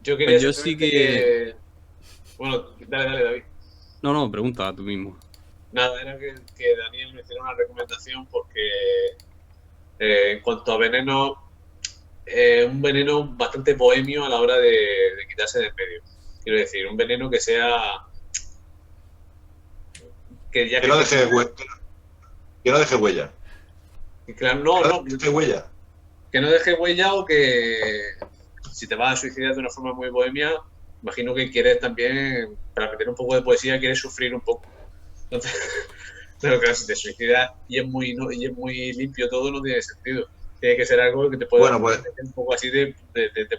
Yo quería Pues yo sí simplemente Bueno, dale, David. No, pregunta tú mismo. Nada, era que Daniel me hiciera una recomendación porque en cuanto a veneno, un veneno bastante bohemio a la hora de quitarse del medio. Quiero decir, un veneno que sea... Que ya Que no deje que no deje huella. Claro, Que no, no deje huella. que no deje huella o que si te vas a suicidar de una forma muy bohemia, imagino que quieres también, para meter un poco de poesía, quieres sufrir un poco. Entonces, pero claro, si te suicidas y es muy limpio todo, no tiene sentido. Tiene que ser algo que te pueda Bueno, pues, meter un poco así de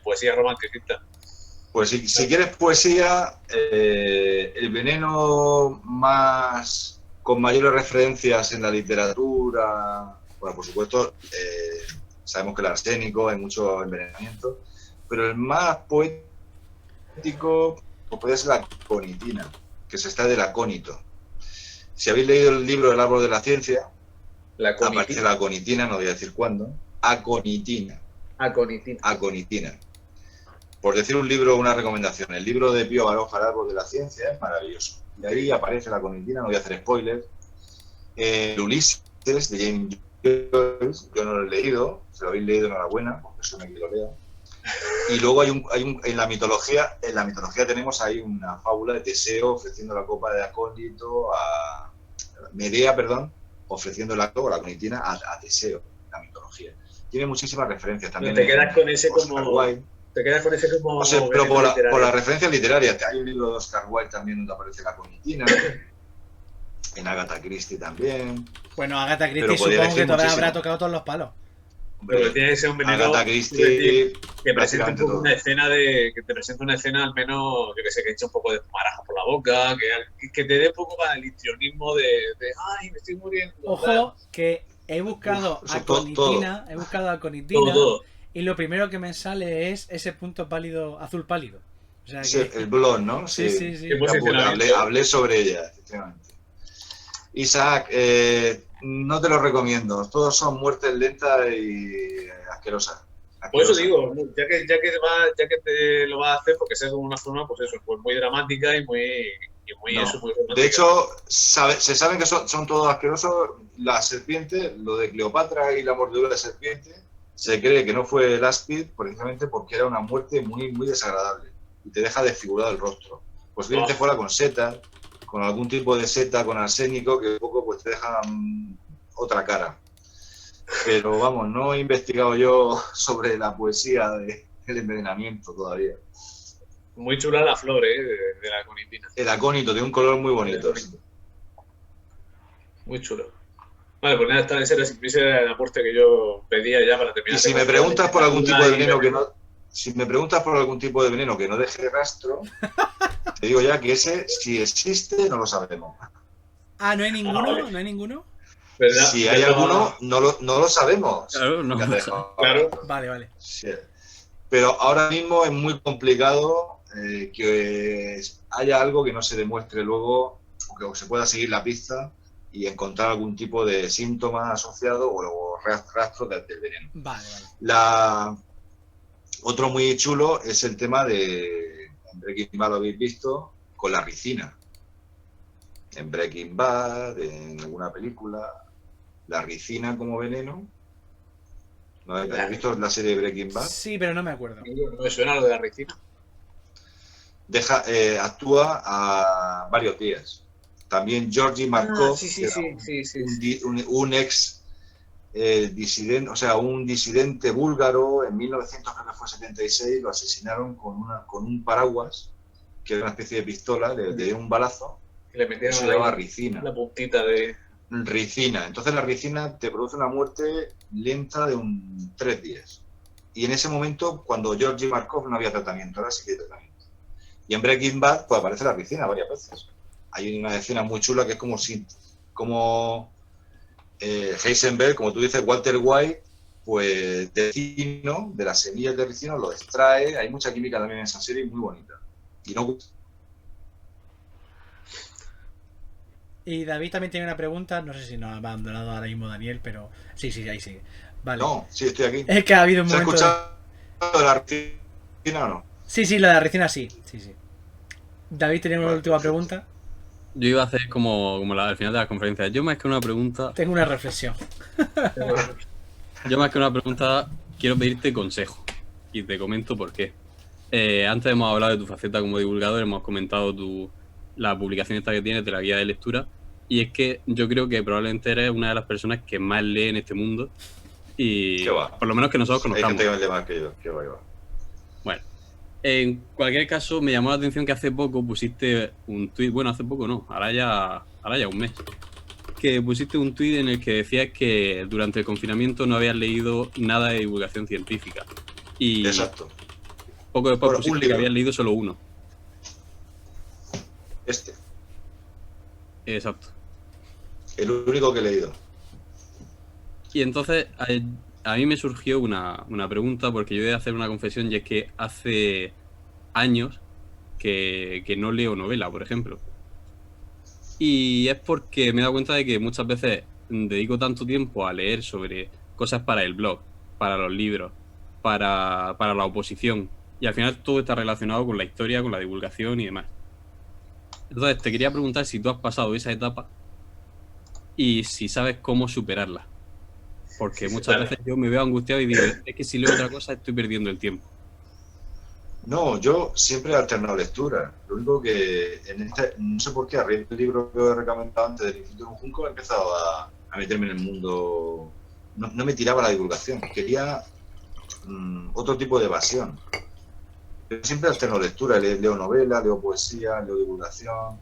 poesía romanticista. pues si quieres poesía, el veneno más con mayores referencias en la literatura, bueno, por supuesto, sabemos que el arsénico, hay mucho envenenamiento, pero el más poético pues puede ser la aconitina, que se extrae del acónito. Si habéis leído el libro El árbol de la ciencia, La aparece la aconitina, no voy a decir cuándo, aconitina. Por decir un libro, una recomendación, el libro de Pío Baroja, El árbol de la ciencia, es maravilloso. Y ahí aparece la aconitina, no voy a hacer spoilers. Ulises, de James Joyce, yo no lo he leído, si lo habéis leído, enhorabuena, porque suena que lo lea. Y luego en la mitología tenemos ahí una fábula de Teseo ofreciendo la copa de acónito a Medea, ofreciendo la aconitina a Teseo, la mitología. Tiene muchísimas referencias también. Te quedas con ese Oscar como... Wilde. Te quedas con ese como... O sea, pero por las referencias literarias. Hay un libro de Oscar Wilde también donde aparece la aconitina. En Agatha Christie también. Bueno, Agatha Pero Christie podría supongo que decir todavía muchísimo. habrá tocado todos los palos. Pero tiene que ser un veneno Agatha Christie, que presente un prácticamente poco todo. una escena de... Que te presente una escena al menos, yo que sé, que eche un poco de maraja por la boca, que te dé un poco para el histrionismo de ay, me estoy muriendo. Ojo, que he buscado Eso aconitina, todo. he buscado aconitina Todo. y lo primero que me sale es ese punto pálido, azul pálido. O sea Sí, que... el blond, ¿no? Sí, sí, sí. Qué posicionamiento. Hablé sobre ella, efectivamente. Isaac, no te lo recomiendo. Todos son muertes lentas y asquerosas. Por eso digo, ya que te lo vas a hacer, porque sea como una forma, pues eso, pues muy dramática y muy No. eso, muy romántica. De hecho, se saben que son todos asquerosos. La serpiente, lo de Cleopatra y la mordedura de serpiente, se cree que no fue el áspid precisamente porque era una muerte muy, muy desagradable y te deja desfigurado el rostro. Posiblemente fuera con setas, con algún tipo de seta, con arsénico, que un poco pues te deja otra cara. Pero vamos, no he investigado yo sobre la poesía del envenenamiento todavía. Muy chula la flor, de la aconitina. El acónito, de un color muy bonito. Muy chulo. Vale, pues nada, ese era el aporte que yo pedía ya para terminar. Y si me preguntas por algún tipo de veneno que no... Si me preguntas por algún tipo de veneno que no deje rastro, te digo ya que ese, si existe, no lo sabemos. Ah, ¿no hay ninguno? vale. ¿No hay ninguno? ¿Verdad? Si hay alguno, no lo sabemos. Claro, no. Claro. Vale. Sí. Pero ahora mismo es muy complicado que haya algo que no se demuestre luego, o que se pueda seguir la pista y encontrar algún tipo de síntoma asociado o rastro del veneno. Vale. Otro muy chulo es el tema de, en Breaking Bad lo habéis visto, con la ricina. En Breaking Bad, en alguna película, la ricina como veneno. ¿No habéis visto la serie de Breaking Bad? Sí, pero no me acuerdo. No me suena lo de la ricina. Actúa a varios días. También Georgi Markov, un ex disidente, o sea, un disidente búlgaro, en 1976 lo asesinaron con un paraguas, que era una especie de pistola, le dieron un balazo, y le metieron se llama ricina. La puntita de... Ricina. Entonces la ricina te produce una muerte lenta de 3 días. Y en ese momento, cuando Georgi Markov no había tratamiento, ahora sí que hay tratamiento. Y en Breaking Bad, pues aparece la ricina varias veces. Hay una escena muy chula que es como Heisenberg, como tú dices, Walter White, pues de ricino, de las semillas de ricino, lo extrae. Hay mucha química también en esa serie, muy bonita. Y no... Y David también tiene una pregunta, no sé si nos ha abandonado ahora mismo Daniel, pero sí, ahí sigue. Vale. No, sí, estoy aquí. Es que ha habido un ¿Se ha momento... escuchado de la ricina o no? Sí, lo de la ricina sí. David, ¿tenía una Vale, última perfecto. pregunta? Yo iba a hacer como al final de la conferencia. Yo más que una pregunta, Tengo una reflexión. quiero pedirte consejo. Y te comento por qué. Antes hemos hablado de tu faceta como divulgador, hemos comentado la publicación esta que tienes de la guía de lectura. Y es que yo creo que probablemente eres una de las personas que más lee en este mundo. Y ¿Qué va? por lo menos que nosotros Hay conozcamos. gente que me lee más que yo. ¿Qué va? Bueno, en cualquier caso, me llamó la atención que hace poco pusiste un tuit, bueno, hace poco no, ahora ya un mes, que pusiste un tuit en el que decías que durante el confinamiento no habías leído nada de divulgación científica. Y Exacto. poco después Bueno, un pusiste que libro. habías leído solo uno. Este, Exacto. el único que he leído. Y entonces a mí me surgió una pregunta, porque yo he de hacer una confesión, y es que hace años que no leo novela, por ejemplo. Y es porque me he dado cuenta de que muchas veces dedico tanto tiempo a leer sobre cosas para el blog, para los libros, para la oposición, y al final todo está relacionado con la historia, con la divulgación y demás. Entonces te quería preguntar si tú has pasado esa etapa y si sabes cómo superarla. Porque muchas veces yo me veo angustiado y digo, es que si leo otra cosa estoy perdiendo el tiempo. No, yo siempre he alternado lectura. Lo único que no sé por qué, a raíz del libro que os he recomendado antes del Instituto de un Junco, he empezado a meterme en el mundo. No me tiraba la divulgación, quería otro tipo de evasión. Yo siempre alterno lectura, leo novela, leo poesía, leo divulgación,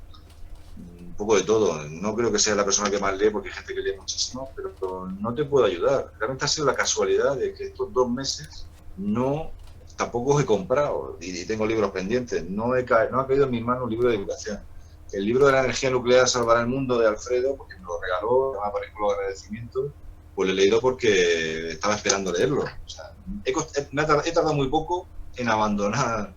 un poco de todo. No creo que sea la persona que más lee, porque hay gente que lee muchísimo, pero no te puedo ayudar. Realmente ha sido la casualidad de que estos 2 meses tampoco os he comprado y tengo libros pendientes. No ha caído en mis manos un libro de divulgación. El libro de la energía nuclear salvará el mundo de Alfredo, porque me lo regaló, además por ejemplo agradecimiento, pues lo he leído porque estaba esperando leerlo. O sea, he tardado muy poco en abandonar,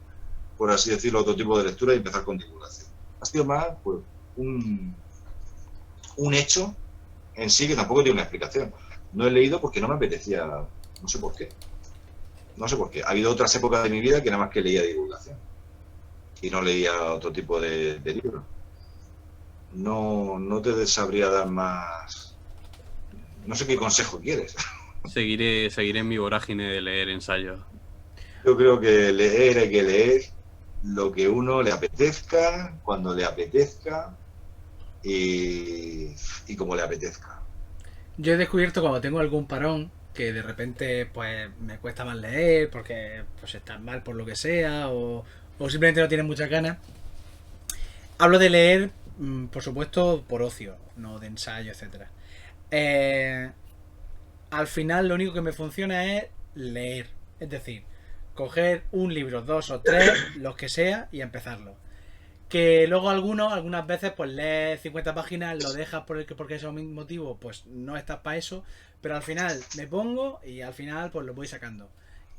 por así decirlo, otro tipo de lectura y empezar con divulgación. Ha sido más pues un hecho en sí que tampoco tiene una explicación. No he leído porque no me apetecía, no sé por qué. Ha habido otras épocas de mi vida que nada más que leía divulgación y no leía otro tipo de libros. No te sabría dar más. No sé qué consejo quieres. Seguiré en mi vorágine de leer ensayos. Yo creo que hay que leer lo que uno le apetezca, cuando le apetezca y como le apetezca. Yo he descubierto cuando tengo algún parón que de repente pues me cuesta más leer porque pues estás mal por lo que sea o simplemente no tienes muchas ganas. Hablo de leer, por supuesto, por ocio, no de ensayo, etcétera. Al final lo único que me funciona es leer, es decir, coger un libro, 2 o 3, los que sea, y empezarlo. Que luego algunas veces pues lees 50 páginas, lo dejas porque ese motivo pues no estás para eso, pero al final me pongo y al final pues lo voy sacando.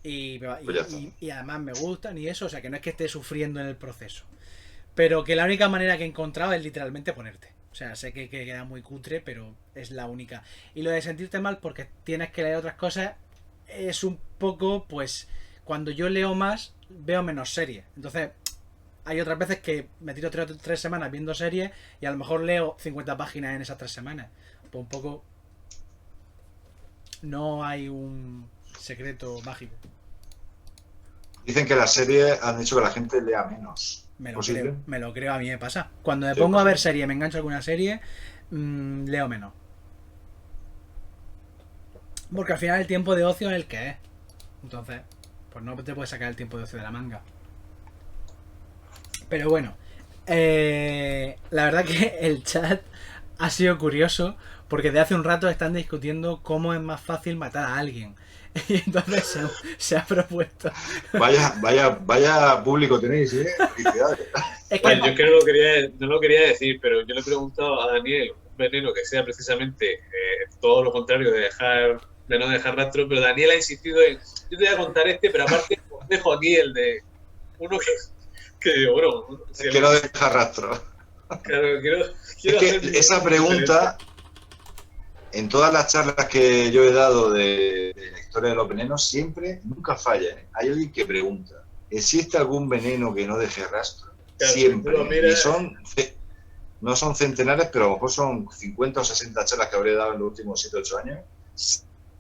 Y además me gustan y eso, o sea que no es que esté sufriendo en el proceso. Pero que la única manera que he encontrado es literalmente ponerte. O sea, sé que queda muy cutre, pero es la única. Y lo de sentirte mal porque tienes que leer otras cosas es un poco, pues, cuando yo leo más, veo menos series. Entonces, hay otras veces que me tiro 3 semanas viendo series y a lo mejor leo 50 páginas en esas 3 semanas. Pues un poco... No hay un secreto mágico. Dicen que las series han hecho que la gente lea menos. Me ¿Posible? lo creo, a mí me pasa. Cuando me Sí, pongo a posible. ver serie, me engancho a alguna serie, leo menos. Porque al final el tiempo de ocio es el que es. Entonces, pues no te puedes sacar el tiempo de ocio de la manga. Pero bueno, la verdad que el chat ha sido curioso porque de hace un rato están discutiendo cómo es más fácil matar a alguien. Y entonces se ha propuesto. Vaya público tenéis, ¿eh? Felicidades. Es Bueno, que yo que no lo quería decir, pero yo le he preguntado a Daniel un veneno que sea precisamente todo lo contrario de no dejar rastro, pero Daniel ha insistido en, yo te voy a contar pero aparte os dejo aquí el de uno que bueno, Es que no deja rastro. Claro, quiero Es que esa pregunta, en todas las charlas que yo he dado de la historia de los venenos, siempre, nunca falla, ¿eh? Hay alguien que pregunta, ¿existe algún veneno que no deje rastro? Claro, Siempre. tú lo miras- No son centenares, pero a lo mejor son 50 o 60 charlas que habré dado en los últimos 7 o 8 años.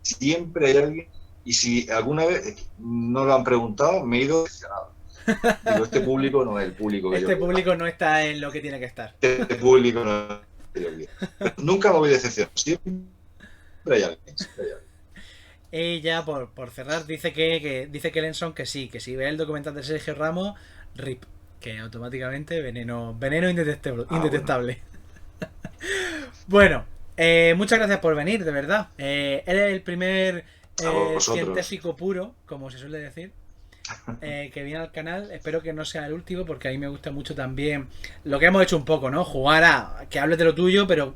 Siempre hay alguien, y si alguna vez no lo han preguntado, me he ido decepcionado. Digo, este público no es el público que yo Este quiero. público no está en lo que tiene que estar. Este público no es el que yo quiero. Pero nunca me voy decepcionado. Siempre hay alguien. Siempre hay alguien. Ella, por cerrar, dice dice que Lenson que sí, que si ve el documental de Sergio Ramos, RIP, que automáticamente veneno indetectable. Bueno, muchas gracias por venir, de verdad. Eres el primer A vosotros. científico puro, como se suele decir, que viene al canal. Espero que no sea el último, porque a mí me gusta mucho también lo que hemos hecho un poco, ¿no? Jugar a que hables de lo tuyo, pero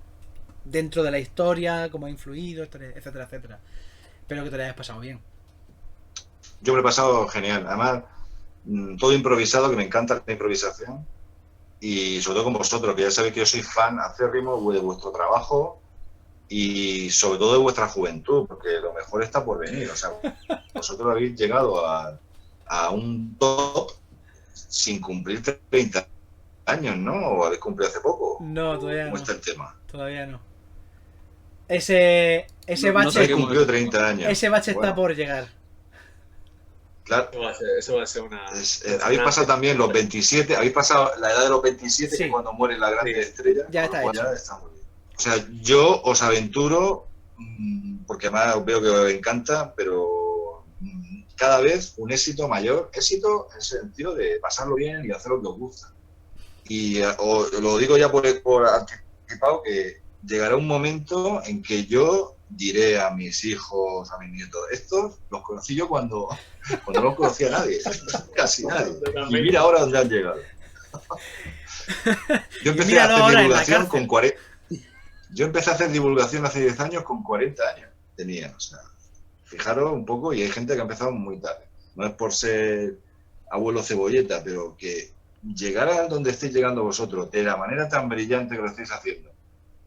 dentro de la historia, cómo ha influido, etcétera, etcétera. Espero que te lo hayas pasado bien. Yo me lo he pasado genial. Además, todo improvisado, que me encanta la improvisación. Y sobre todo con vosotros, que ya sabéis que yo soy fan acérrimo de vuestro trabajo y sobre todo de vuestra juventud, porque lo mejor está por venir. O sea, vosotros habéis llegado a un top sin cumplir 30 años, ¿no? ¿O habéis cumplido hace poco? No, todavía ¿Cómo no. está el tema? Todavía no. Ese No sé bache, Habéis qué cumplido 30 años. ese bache está Bueno, por llegar. claro. Eso va a ser una... Habéis pasado también los 27, habéis pasado la edad de los 27, Sí. que es cuando mueren las grandes Sí. estrellas. Ya está pues hecho. ya está muy bien. O sea, yo os aventuro, porque además os veo que os encanta, pero cada vez un éxito mayor, éxito en el sentido de pasarlo bien y hacer lo que os gusta. Y os lo digo ya por anticipado, que llegará un momento en que yo diré a mis hijos, a mis nietos, estos los conocí yo cuando no los conocía nadie, casi nadie. Y mira ahora dónde han llegado. Yo empecé a míralo hacer ahora en la divulgación cárcel. con 40. Yo empecé a hacer divulgación hace 10 años con 40 años. Tenía, o sea, fijaros un poco, y hay gente que ha empezado muy tarde. No es por ser abuelo cebolleta, pero que llegar a donde estéis llegando vosotros de la manera tan brillante que lo estáis haciendo,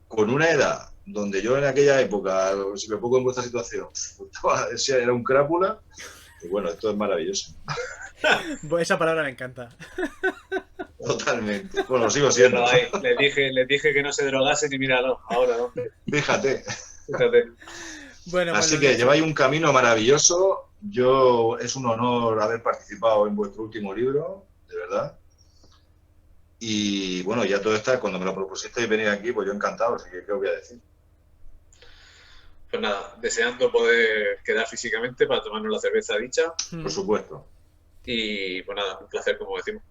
con una edad donde yo en aquella época, si me pongo en vuestra situación, era un crápula, pues bueno, esto es maravilloso. Esa palabra me encanta. Totalmente. Bueno, lo sigo siendo. Pero ahí, les dije que no se drogasen y míralo, ahora, ¿dónde? Fíjate. Fíjate. Bueno, Así pues, que Lenson, lleváis un camino maravilloso. Es un honor haber participado en vuestro último libro, de verdad. Y bueno, ya todo está, cuando me lo propusisteis venir aquí, pues yo encantado, así que ¿qué os voy a decir? Pues nada, deseando poder quedar físicamente para tomarnos la cerveza dicha. Por supuesto. Y pues nada, un placer, como decimos.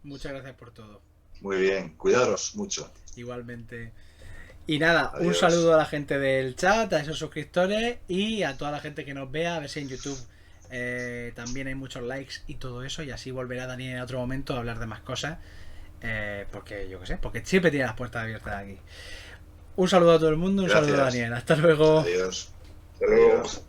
muchas gracias por todo. Muy bien, cuidaros mucho. Igualmente. Y nada, un Adiós. saludo a la gente del chat, a esos suscriptores y a toda la gente que nos vea. A ver si en YouTube también hay muchos likes y todo eso. Y así volverá Daniel en otro momento a hablar de más cosas. Porque yo qué sé, porque siempre tiene las puertas abiertas aquí. Un saludo a todo el mundo, un Gracias. saludo a Daniel. Hasta luego. Adiós. Hasta luego. Adiós.